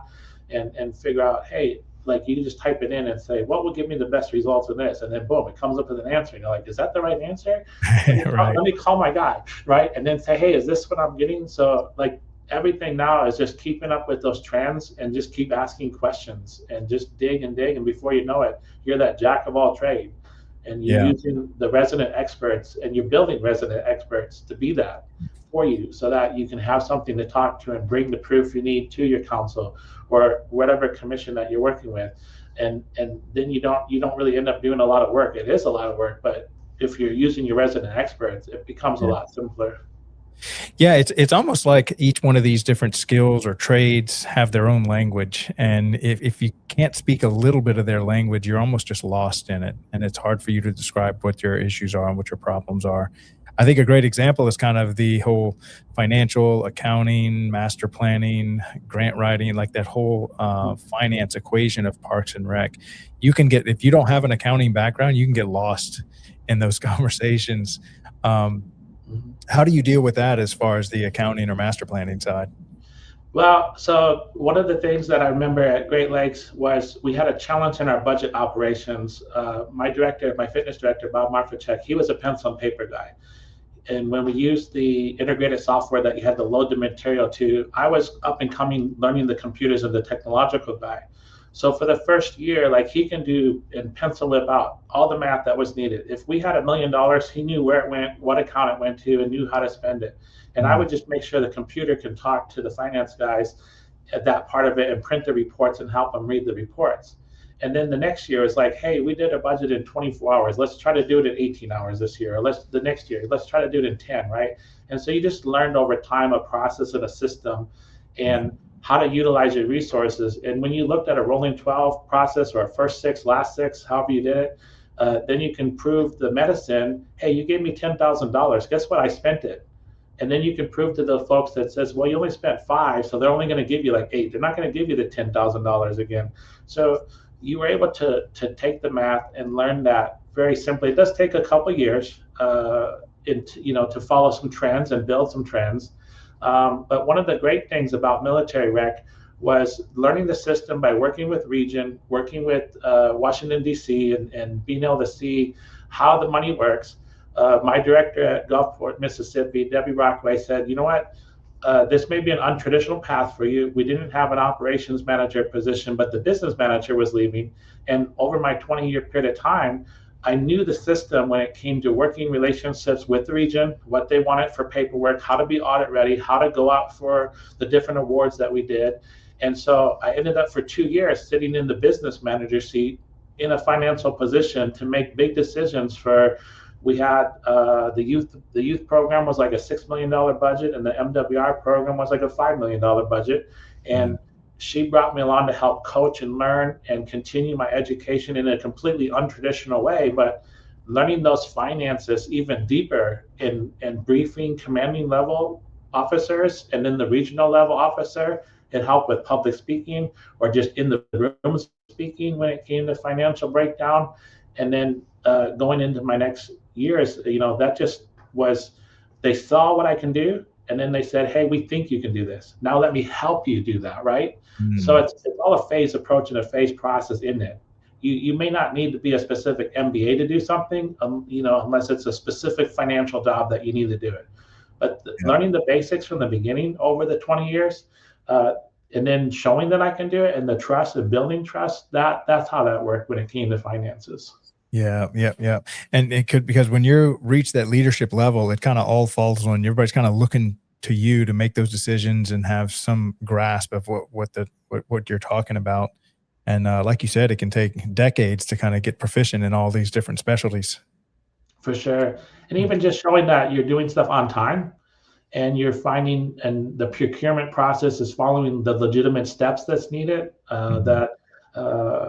and figure out, hey, like you can just type it in and say, what will give me the best results in this? And then boom, it comes up with an answer. And you're like, is that the right answer? Right. Let me call my guy, right? And then say, hey, is this what I'm getting? So like everything now is just keeping up with those trends and just keep asking questions and just dig and dig. And before you know it, you're that jack of all trade. And you're using the resident experts and you're building resident experts to be that for you so that you can have something to talk to and bring the proof you need to your council or whatever commission that you're working with. And then you don't really end up doing a lot of work. It is a lot of work, but if you're using your resident experts, it becomes a lot simpler. Yeah, it's almost like each one of these different skills or trades have their own language. And if you can't speak a little bit of their language, you're almost just lost in it. And it's hard for you to describe what your issues are and what your problems are. I think a great example is kind of the whole financial, accounting, master planning, grant writing, like that whole finance equation of Parks and Rec. You can get, if you don't have an accounting background, you can get lost in those conversations. How do you deal with that as far as the accounting or master planning side? Well, so one of the things that I remember at Great Lakes was we had a challenge in our budget operations. My fitness director, Bob Marfacek, he was a pencil and paper guy. And when we used the integrated software that you had to load the material to, I was up and coming learning the computers and the technological guy. So for the first year, like he can do and pencil whip out all the math that was needed. If we had $1 million, he knew where it went, what account it went to, and knew how to spend it. And I would just make sure the computer can talk to the finance guys at that part of it and print the reports and help them read the reports. And then the next year is like, hey, we did a budget in 24 hours. Let's try to do it in 18 hours this year. Or the next year, let's try to do it in 10, right? And so you just learned over time a process and a system and how to utilize your resources. And when you looked at a rolling 12 process or a first 6, last 6, however you did it, then you can prove the medicine, hey, you gave me $10,000. Guess what? I spent it. And then you can prove to the folks that says, well, you only spent 5, so they're only going to give you like 8. They're not going to give you the $10,000 again. So you were able to take the math and learn that very simply. It does take a couple of years to follow some trends and build some trends. But one of the great things about military rec was learning the system by working with region, working with Washington, D.C., and being able to see how the money works. My director at Gulfport, Mississippi, Debbie Rockway, said, you know what? This may be an untraditional path for you. We didn't have an operations manager position, but the business manager was leaving. And over my 20-year period of time, I knew the system when it came to working relationships with the region, what they wanted for paperwork, how to be audit ready, how to go out for the different awards that we did. And so I ended up for 2 years sitting in the business manager seat in a financial position to make big decisions for. We had the youth program was like a $6 million budget, and the MWR program was like a $5 million budget. And she brought me along to help coach and learn and continue my education in a completely untraditional way, but learning those finances even deeper in briefing commanding level officers and then the regional level officer. It helped with public speaking or just in the room speaking when it came to financial breakdown. And then going into my next years, that just was, they saw what I can do. And then they said, hey, we think you can do this. Now let me help you do that, right? So it's all a phase approach and a phase process in it. You may not need to be a specific MBA to do something, unless it's a specific financial job that you need to do it. But learning the basics from the beginning over the 20 years, and then showing that I can do it and the trust and building trust, that's how that worked when it came to finances. Yeah. And it could, because when you reach that leadership level, it kind of all falls on, everybody's kind of looking to you to make those decisions and have some grasp of what you're talking about. And like you said, it can take decades to kind of get proficient in all these different specialties. For sure. And even just showing that you're doing stuff on time and you're finding, and the procurement process is following the legitimate steps that's needed, that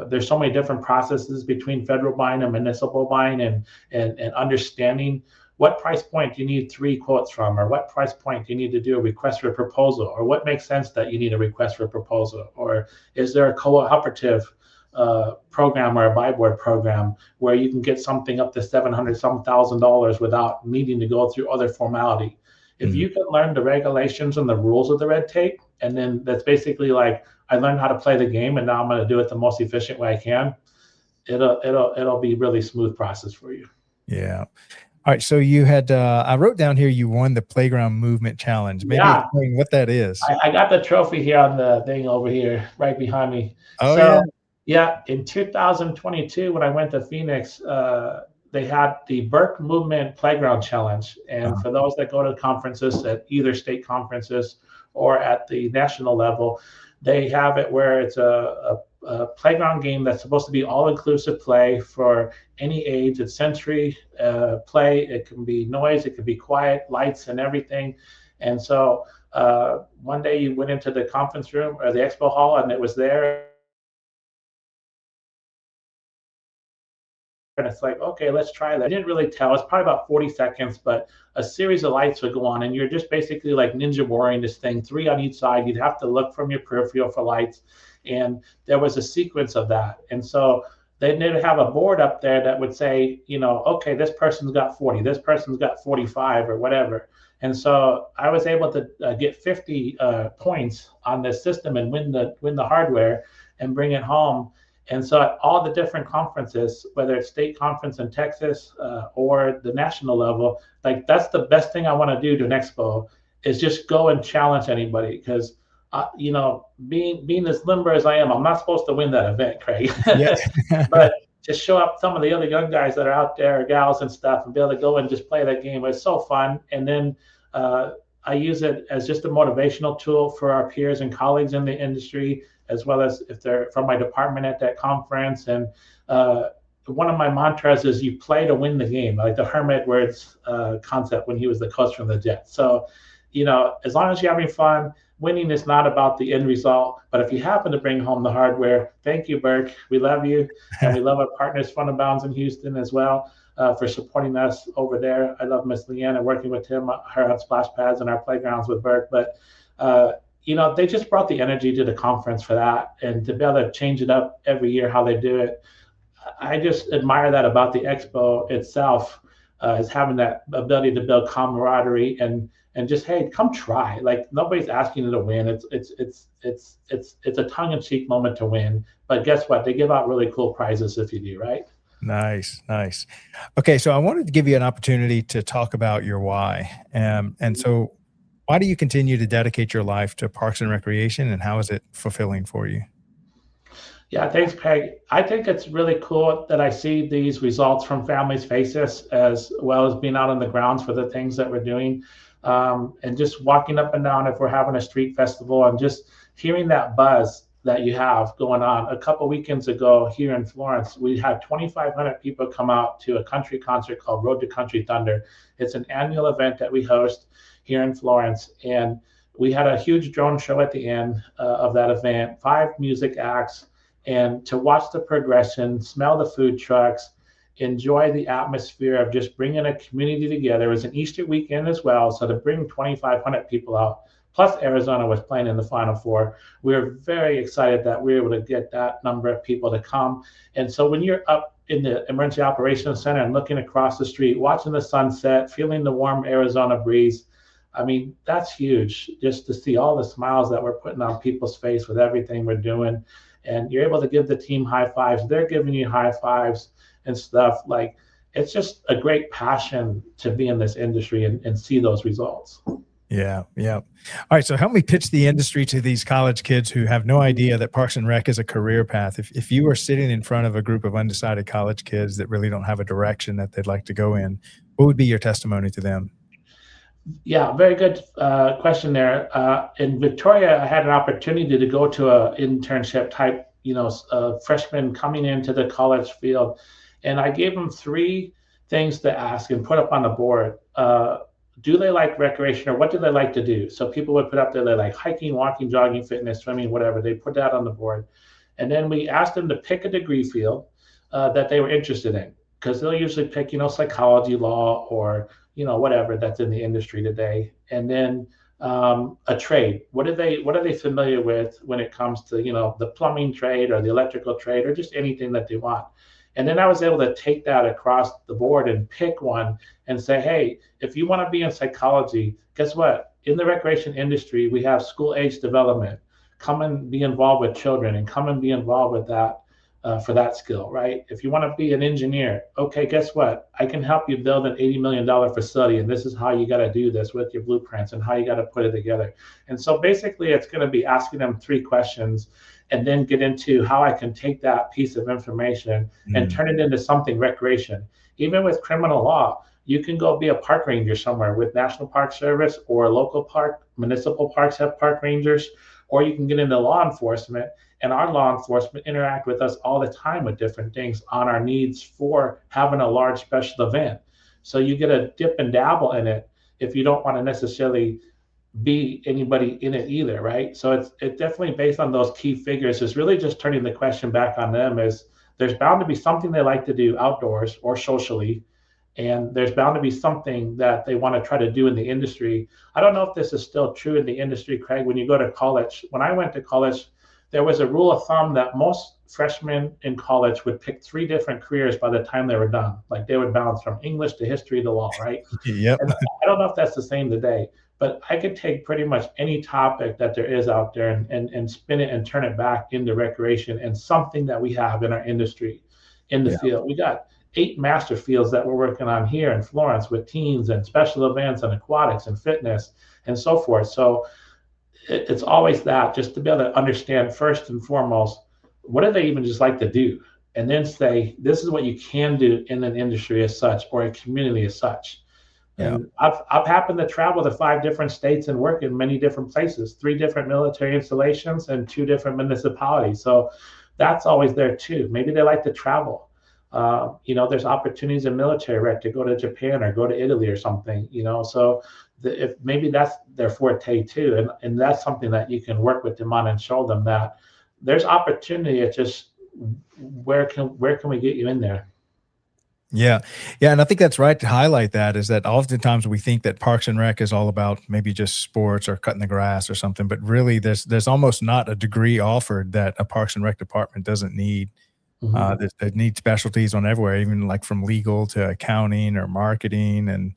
there's so many different processes between federal buying and municipal buying, and understanding what price point you need 3 quotes from, or what price point you need to do a request for a proposal, or what makes sense that you need a request for a proposal, or is there a cooperative program or a buy board program where you can get something up to $700,000 without needing to go through other formality. If you can learn the regulations and the rules of the red tape, and then that's basically like, I learned how to play the game and now I'm going to do it the most efficient way I can, it'll be really smooth process for you. Yeah. All right. So you had, I wrote down here, you won the Playground Movement Challenge. Maybe explain what that is. I got the trophy here on the thing over here, right behind me. Oh, so, yeah. In 2022, when I went to Phoenix, they had the Burke Movement Playground Challenge. And for those that go to conferences, at either state conferences or at the national level, they have it where it's a playground game that's supposed to be all-inclusive play for any age. It's sensory play. It can be noise. It can be quiet, lights, and everything. And so one day you went into the conference room or the expo hall, and it was there. And it's like, okay, let's try that. I didn't really tell. It's probably about 40 seconds, but a series of lights would go on, and you're just basically like ninja warring this thing, 3 on each side. You'd have to look from your peripheral for lights, and there was a sequence of that. And so they'd have a board up there that would say, you know, okay, this person's got 40, this person's got 45, or whatever. And so I was able to get 50 points on this system and win the hardware and bring it home. And so at all the different conferences, whether it's state conference in Texas or the national level, like that's the best thing I want to do to an expo, is just go and challenge anybody. Because, you know, being as limber as I am, I'm not supposed to win that event, Craig. But to show up some of the other young guys that are out there, gals and stuff, and be able to go and just play that game, it's so fun. And then I use it as just a motivational tool for our peers and colleagues in the industry, as well as if they're from my department at that conference. And one of my mantras is you play to win the game, like the Herm Edwards concept when he was the coach from the Jets. So, you know, as long as you're having fun, winning is not about the end result. But if you happen to bring home the hardware, thank you, Burke. We love you. And we love our partners, Fun and Bounds in Houston as well, for supporting us over there. I love Miss Leanne and working with her on splash pads and our playgrounds with Burke. But you know, they just brought the energy to the conference for that, and to be able to change it up every year how they do it. I just admire that about the expo itself, is having that ability to build camaraderie and just, hey, come try. Like, nobody's asking you to win. It's a tongue-in-cheek moment to win, but guess what? They give out really cool prizes if you do, right? Nice. Okay, so I wanted to give you an opportunity to talk about your why, and so. Why do you continue to dedicate your life to Parks and Recreation, and how is it fulfilling for you? Yeah, thanks, Craig. I think it's really cool that I see these results from families' faces, as well as being out on the grounds for the things that we're doing, and just walking up and down if we're having a street festival, and just hearing that buzz that you have going on. A couple weekends ago here in Florence, we had 2,500 people come out to a country concert called Road to Country Thunder. It's an annual event that we host here in Florence, and we had a huge drone show at the end of that event, 5 music acts, and to watch the progression, smell the food trucks, enjoy the atmosphere of just bringing a community together. It was an Easter weekend as well, so to bring 2,500 people out, plus Arizona was playing in the Final Four, we were very excited that we were able to get that number of people to come. And so when you're up in the Emergency Operations Center and looking across the street, watching the sunset, feeling the warm Arizona breeze, I mean, that's huge, just to see all the smiles that we're putting on people's face with everything we're doing. And you're able to give the team high fives. They're giving you high fives and stuff. Like, it's just a great passion to be in this industry and see those results. Yeah. All right. So help me pitch the industry to these college kids who have no idea that Parks and Rec is a career path. If you were sitting in front of a group of undecided college kids that really don't have a direction that they'd like to go in, what would be your testimony to them? Yeah, very good question there. In Victoria, I had an opportunity to go to a internship type, freshman coming into the college field, and I gave them three things to ask and put up on the board. Do they like recreation, or what do they like to do? So people would put up there they like hiking, walking, jogging, fitness, swimming, whatever. They put that on the board, and then we asked them to pick a degree field that they were interested in, because they'll usually pick, psychology, law, or whatever that's in the industry today, and then a trade. What are they familiar with when it comes to the plumbing trade or the electrical trade or just anything that they want? And then I was able to take that across the board and pick one and say, hey, if you want to be in psychology, guess what? In the recreation industry, we have school age development. Come and be involved with children and come and be involved with that for that skill, right? If you want to be an engineer, okay, guess what? I can help you build an $80 million facility, and this is how you got to do this with your blueprints and how you got to put it together. And so basically, it's going to be asking them three questions and then get into how I can take that piece of information and turn it into something recreation. Even with criminal law, you can go be a park ranger somewhere with National Park Service or a local park. Municipal parks have park rangers, or you can get into law enforcement, and our law enforcement interact with us all the time with different things on our needs for having a large special event. So you get a dip and dabble in it if you don't want to necessarily be anybody in it either, right? So it's definitely based on those key figures. It's really just turning the question back on them is there's bound to be something they like to do outdoors or socially, and there's bound to be something that they want to try to do in the industry. I don't know if this is still true in the industry, Craig. When you go to college, when I went to college, there was a rule of thumb that most freshmen in college would pick three different careers by the time they were done. Like they would bounce from English to history to law, right? Yep. And I don't know if that's the same today, but I could take pretty much any topic that there is out there and spin it and turn it back into recreation and something that we have in our industry in the field. We got 8 master fields that we're working on here in Florence with teens and special events and aquatics and fitness and so forth. So it's always that, just to be able to understand first and foremost, what do they even just like to do? And then say, this is what you can do in an industry as such, or a community as such. Yeah. And I've happened to travel to 5 different states and work in many different places, 3 different military installations and 2 different municipalities. So that's always there too. Maybe they like to travel. There's opportunities in military rec to go to Japan or go to Italy or something, so if maybe that's their forte too. And that's something that you can work with them on and show them that there's opportunity. It's just, where can we get you in there? Yeah. Yeah. And I think that's right to highlight that, is that oftentimes we think that Parks and Rec is all about maybe just sports or cutting the grass or something, but really there's almost not a degree offered that a Parks and Rec department doesn't need. They need specialties on everywhere, even like from legal to accounting or marketing. And,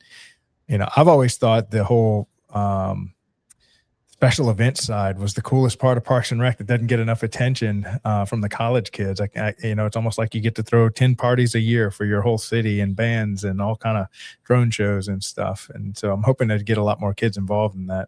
I've always thought the whole special events side was the coolest part of Parks and Rec that doesn't get enough attention from the college kids. It's almost like you get to throw 10 parties a year for your whole city and bands and all kind of drone shows and stuff. And so I'm hoping to get a lot more kids involved in that.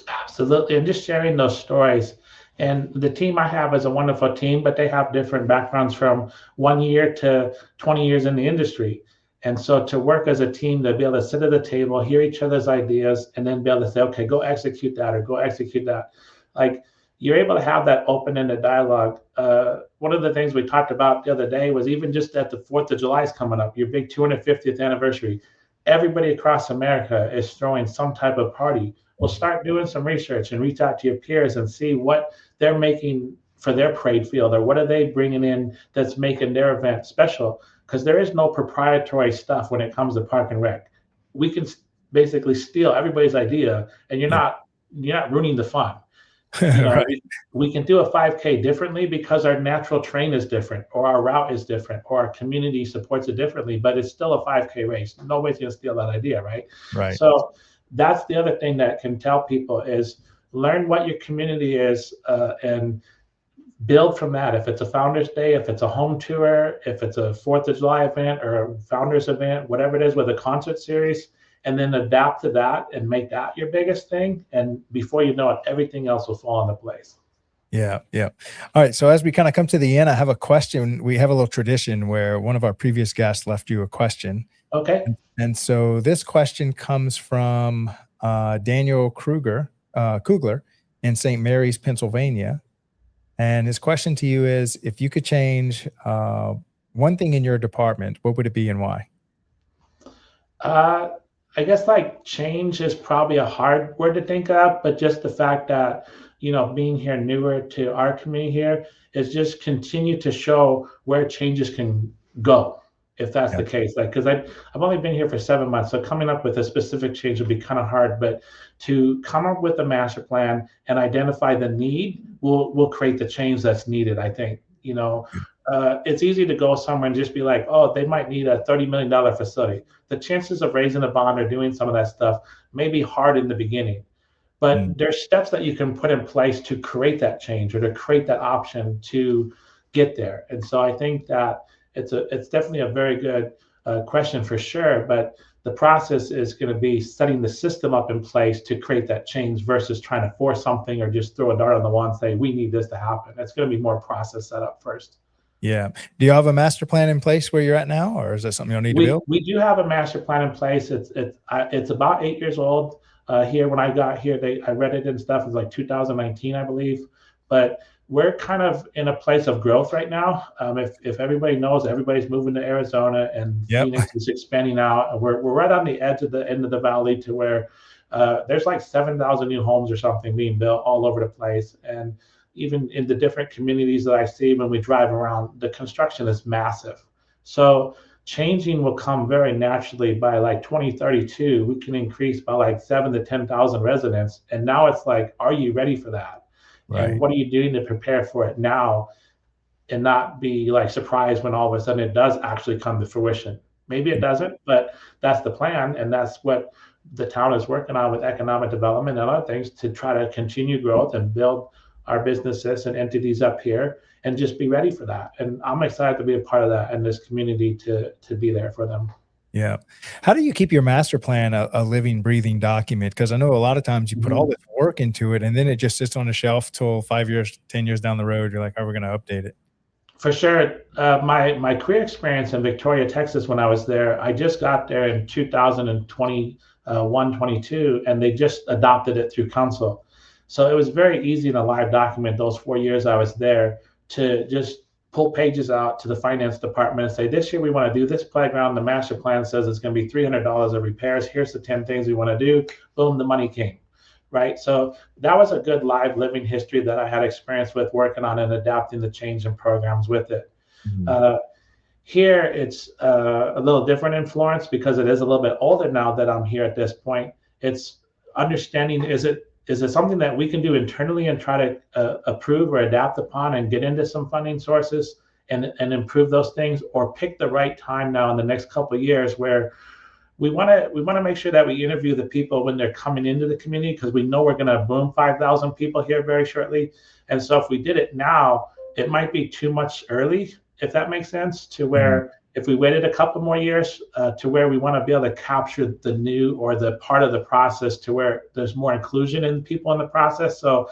Absolutely. And just sharing those stories. And the team I have is a wonderful team, but they have different backgrounds from 1 year to 20 years in the industry. And so to work as a team, to be able to sit at the table, hear each other's ideas, and then be able to say, okay, go execute that or go execute that. Like, you're able to have that open-ended dialogue. One of the things we talked about the other day was even just that the 4th of July is coming up, your big 250th anniversary. Everybody across America is throwing some type of party. Well, start doing some research and reach out to your peers and see what they're making for their parade field, or what are they bringing in that's making their event special. Because there is no proprietary stuff when it comes to Park and Rec. We can basically steal everybody's idea, and you're not ruining the fun. Right. We can do a 5K differently because our natural terrain is different, or our route is different, or our community supports it differently, but it's still a 5K race. Nobody's going to steal that idea, right? Right. So that's the other thing that can tell people is learn what your community is and build from that. If it's a Founders Day, if it's a home tour, if it's a 4th of July event or a Founders event, whatever it is, with a concert series, and then adapt to that and make that your biggest thing. And before you know it, everything else will fall into place. Yeah. Yeah. All right. So as we kind of come to the end, I have a question. We have a little tradition where one of our previous guests left you a question, Okay. And so this question comes from Daniel Kugler in St. Mary's, Pennsylvania. And his question to you is, if you could change one thing in your department, what would it be and why? I guess like change is probably a hard word to think of, but just the fact that, being here newer to our community here is just continue to show where changes can go, if that's Yeah. the case. Like, because I've only been here for 7 months, so coming up with a specific change would be kind of hard. But to come up with a master plan and identify the need will create the change that's needed. I think it's easy to go somewhere and just be like, oh, they might need a $30 million facility. The chances of raising a bond or doing some of that stuff may be hard in the beginning, but there's steps that you can put in place to create that change or to create that option to get there. And so I think that it's definitely a very good question for sure, but the process is going to be setting the system up in place to create that change versus trying to force something or just throw a dart on the wall and say, we need this to happen. It's going to be more process set up first. Yeah. Do you have a master plan in place where you're at now, or is that something you'll need to build? We do have a master plan in place. It's about 8 years old. Here when I got here, I read it and stuff. It's like 2019, I believe. But we're kind of in a place of growth right now. If everybody knows, everybody's moving to Arizona and Phoenix is expanding out. We're right on the edge of the end of the valley to where there's like 7,000 new homes or something being built all over the place. And even in the different communities that I see when we drive around, the construction is massive. So changing will come very naturally. By like 2032, we can increase by like 7,000 to 10,000 residents. And now it's like, are you ready for that? Right. And what are you doing to prepare for it now and not be like surprised when all of a sudden it does actually come to fruition? Maybe it doesn't, but that's the plan. And that's what the town is working on with economic development and other things to try to continue growth and build our businesses and entities up here and just be ready for that. And I'm excited to be a part of that and this community to be there for them. Yeah. How do you keep your master plan a living, breathing document? Because I know a lot of times you put all this work into it and then it just sits on a shelf till 5 years, 10 years down the road. You're like, how are we going to update it? For sure. My career experience in Victoria, Texas, when I was there, I just got there in 2021, 22, and they just adopted it through council. So it was very easy in a live document those 4 years I was there to just pull pages out to the finance department and say, this year we want to do this playground. The master plan says it's going to be $300 of repairs. Here's the 10 things we want to do. Boom, the money came. Right. So that was a good live living history that I had experience with working on and adapting the change in programs with it. Here, it's a little different in Florence because it is a little bit older now that I'm here at this point. It's understanding, is it something that we can do internally and try to approve or adapt upon and get into some funding sources and improve those things, or pick the right time now in the next couple of years where we want to make sure that we interview the people when they're coming into the community, because we know we're going to boom 5,000 people here very shortly. And so if we did it now, it might be too much early, if that makes sense, to where if we waited a couple more years to where we want to be able to capture the new or the part of the process to where there's more inclusion in people in the process. So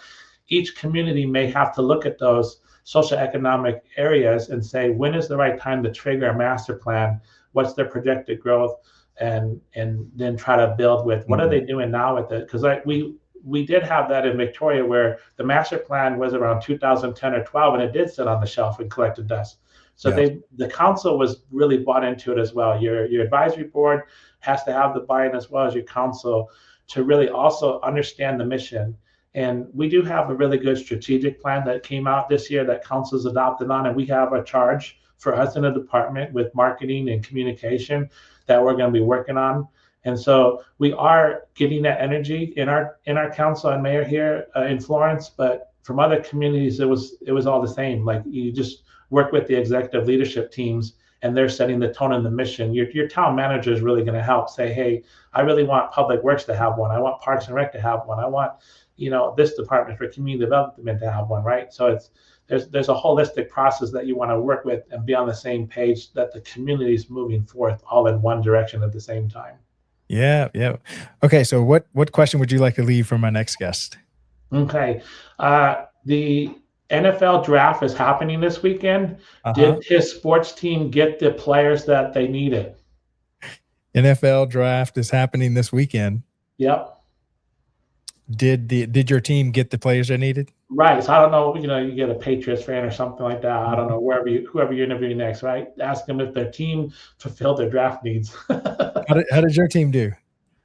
each community may have to look at those social economic areas and say, when is the right time to trigger a master plan? What's their projected growth? And then try to build with what are they doing now with it? Because we did have that in Victoria where the master plan was around 2010 or 12, and it did sit on the shelf and collected dust. So the council was really bought into it as well. Your advisory board has to have the buy-in as well as your council to really also understand the mission. And we do have a really good strategic plan that came out this year that council's adopted on, and we have a charge for us in the department with marketing and communication that we're going to be working on. And so we are getting that energy in our council and mayor here in Florence, but from other communities, it was all the same. Like, you just work with the executive leadership teams and they're setting the tone and the mission. Your town manager is really going to help say, hey, I really want Public Works to have one. I want Parks and Rec to have one. I want, this department for community development to have one, right? So there's a holistic process that you want to work with and be on the same page that the community is moving forth all in one direction at the same time. Yeah. Okay, so what question would you like to leave for my next guest? Okay. The NFL draft is happening this weekend. Did his sports team get the players that they needed? NFL draft is happening this weekend. Yep. Did your team get the players they needed? Right. So I don't know, you get a Patriots fan or something like that. I don't know, whoever you interview next, right? Ask them if their team fulfilled their draft needs. How did your team do?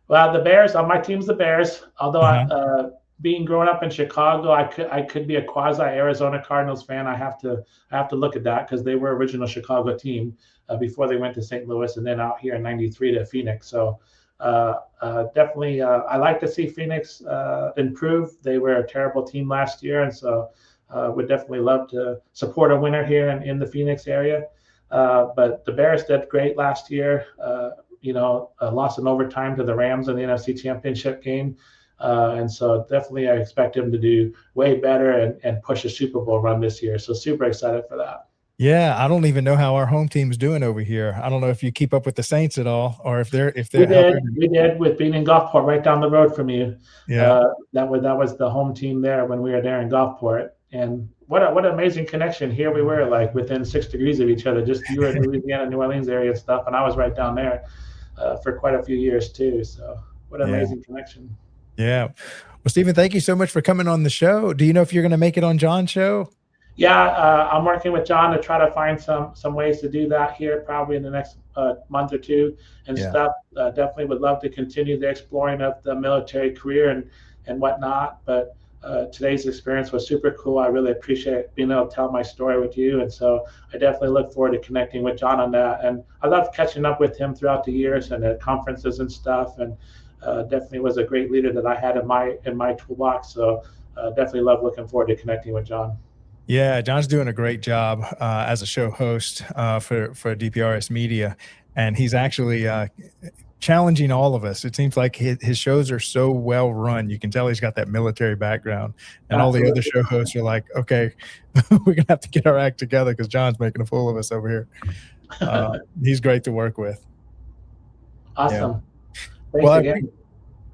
Well, the Bears, my team's the Bears. Although being growing up in Chicago, I could be a quasi Arizona Cardinals fan. I have to look at that because they were original Chicago team before they went to St. Louis and then out here in '93 to Phoenix. So definitely, I like to see Phoenix improve. They were a terrible team last year, and so would definitely love to support a winner here in the Phoenix area. But the Bears did great last year. Lost in overtime to the Rams in the NFC Championship game. And so definitely I expect him to do way better and push a Super Bowl run this year. So super excited for that. Yeah, I don't even know how our home team's doing over here. I don't know if you keep up with the Saints at all, or if they're. We did with being in Gulfport, right down the road from you. Yeah, that was the home team there when we were there in Gulfport. And what an amazing connection. Here we were like within 6 degrees of each other. Just you were in Louisiana, New Orleans area and stuff, and I was right down there for quite a few years too. So what an amazing connection. Yeah. Well, Steven, thank you so much for coming on the show. Do you know if you're going to make it on John's show? Yeah, I'm working with John to try to find some ways to do that here probably in the next month or two and stuff. Definitely would love to continue the exploring of the military career and whatnot. But today's experience was super cool. I really appreciate being able to tell my story with you. And so I definitely look forward to connecting with John on that. And I love catching up with him throughout the years and at conferences and stuff. And definitely was a great leader that I had in my toolbox. So definitely looking forward to connecting with John. Yeah, John's doing a great job as a show host for DPRS Media, and he's actually challenging all of us. It seems like his shows are so well run. You can tell he's got that military background, and all the other show hosts are like, okay, we're gonna have to get our act together because John's making a fool of us over here. He's great to work with. Awesome.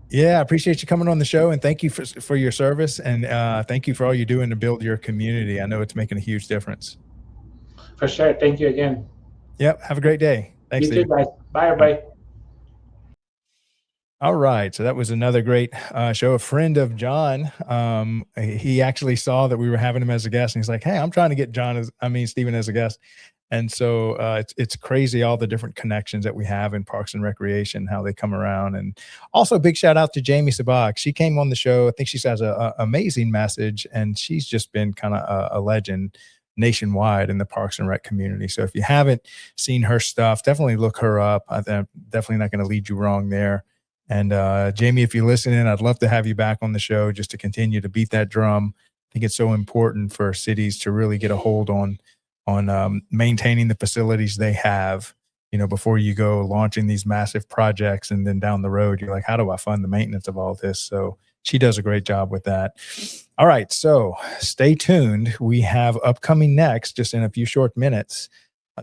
Yeah. I appreciate you coming on the show, and thank you for your service, and thank you for all you're doing to build your community. I know it's making a huge difference. For sure. Thank you again. Yep. Have a great day. Thanks, you too, guys. Bye, everybody. All right. So that was another great show. A friend of John, he actually saw that we were having him as a guest, and he's like, hey, I'm trying to get Steven as a guest. And so it's crazy, all the different connections that we have in Parks and Recreation, how they come around. And also big shout out to Jamie Sabak. She came on the show. I think she has an amazing message, and she's just been kind of a legend nationwide in the Parks and Rec community. So if you haven't seen her stuff, definitely look her up. I'm definitely not going to lead you wrong there. And Jamie, if you're listening, I'd love to have you back on the show just to continue to beat that drum. I think it's so important for cities to really get a hold on maintaining the facilities they have, before you go launching these massive projects. And then down the road, you're like, how do I fund the maintenance of all this? So she does a great job with that. All right. So stay tuned. We have upcoming next, just in a few short minutes,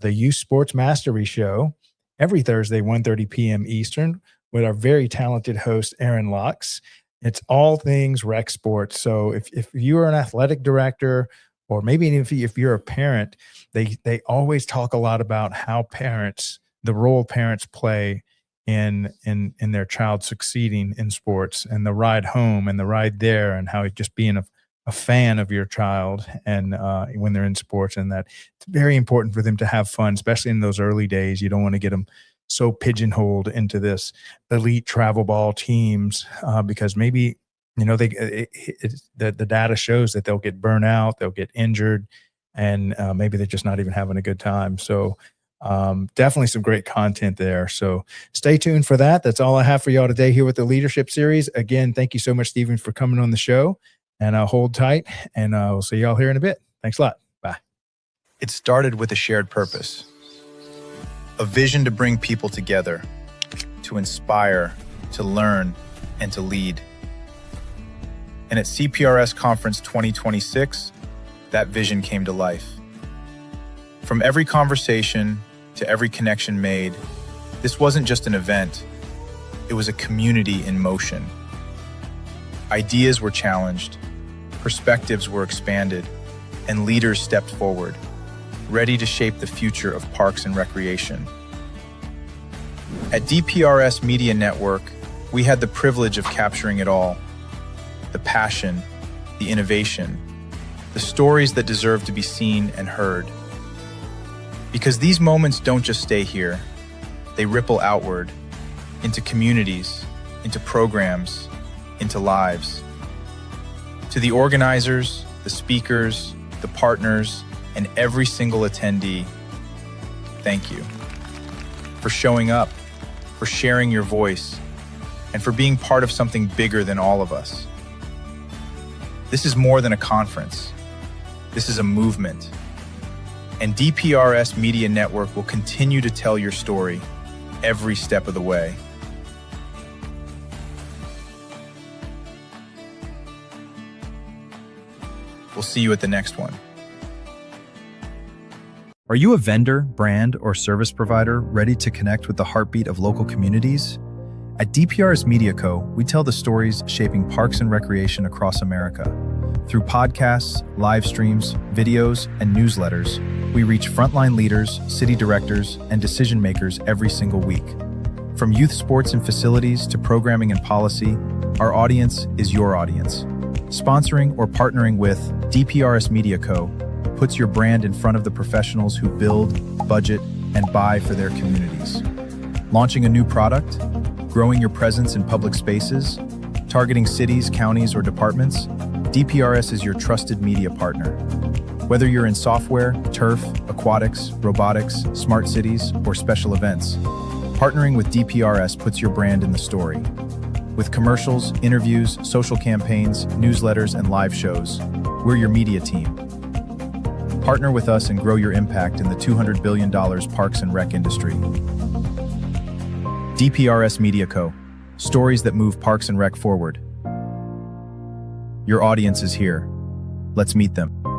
the Youth Sports Mastery Show every Thursday, 1:30 p.m. Eastern with our very talented host, Aaron Locks. It's all things rec sports. So if you are an athletic director, or maybe if you're a parent, they always talk a lot about how the role parents play in their child succeeding in sports, and the ride home and the ride there, and how just being a fan of your child and when they're in sports, and that it's very important for them to have fun, especially in those early days. You don't want to get them so pigeonholed into this elite travel ball teams because maybe the data shows that they'll get burnt out, they'll get injured, and maybe they're just not even having a good time. So definitely some great content there. So stay tuned for that. That's all I have for y'all today here with the Leadership Series. Again, thank you so much, Steven, for coming on the show, and hold tight, and we'll see y'all here in a bit. Thanks a lot. Bye. It started with a shared purpose, a vision to bring people together, to inspire, to learn, and to lead. And at CPRS Conference 2026, that vision came to life. From every conversation to every connection made, this wasn't just an event, it was a community in motion. Ideas were challenged, perspectives were expanded, and leaders stepped forward, ready to shape the future of parks and recreation. At DPRS Media Network, we had the privilege of capturing it all. The passion, the innovation, the stories that deserve to be seen and heard. Because these moments don't just stay here, they ripple outward, into communities, into programs, into lives. To the organizers, the speakers, the partners, and every single attendee, thank you. For showing up, for sharing your voice, and for being part of something bigger than all of us. This is more than a conference. This is a movement. And DPRS Media Network will continue to tell your story every step of the way. We'll see you at the next one. Are you a vendor, brand, or service provider ready to connect with the heartbeat of local communities? At DPRS Media Co., we tell the stories shaping parks and recreation across America. Through podcasts, live streams, videos, and newsletters, we reach frontline leaders, city directors, and decision makers every single week. From youth sports and facilities to programming and policy, our audience is your audience. Sponsoring or partnering with DPRS Media Co. puts your brand in front of the professionals who build, budget, and buy for their communities. Launching a new product, growing your presence in public spaces, targeting cities, counties, or departments, DPRS is your trusted media partner. Whether you're in software, turf, aquatics, robotics, smart cities, or special events, partnering with DPRS puts your brand in the story. With commercials, interviews, social campaigns, newsletters, and live shows, we're your media team. Partner with us and grow your impact in the $200 billion parks and rec industry. DPRS Media Co. Stories that move parks and rec forward. Your audience is here. Let's meet them.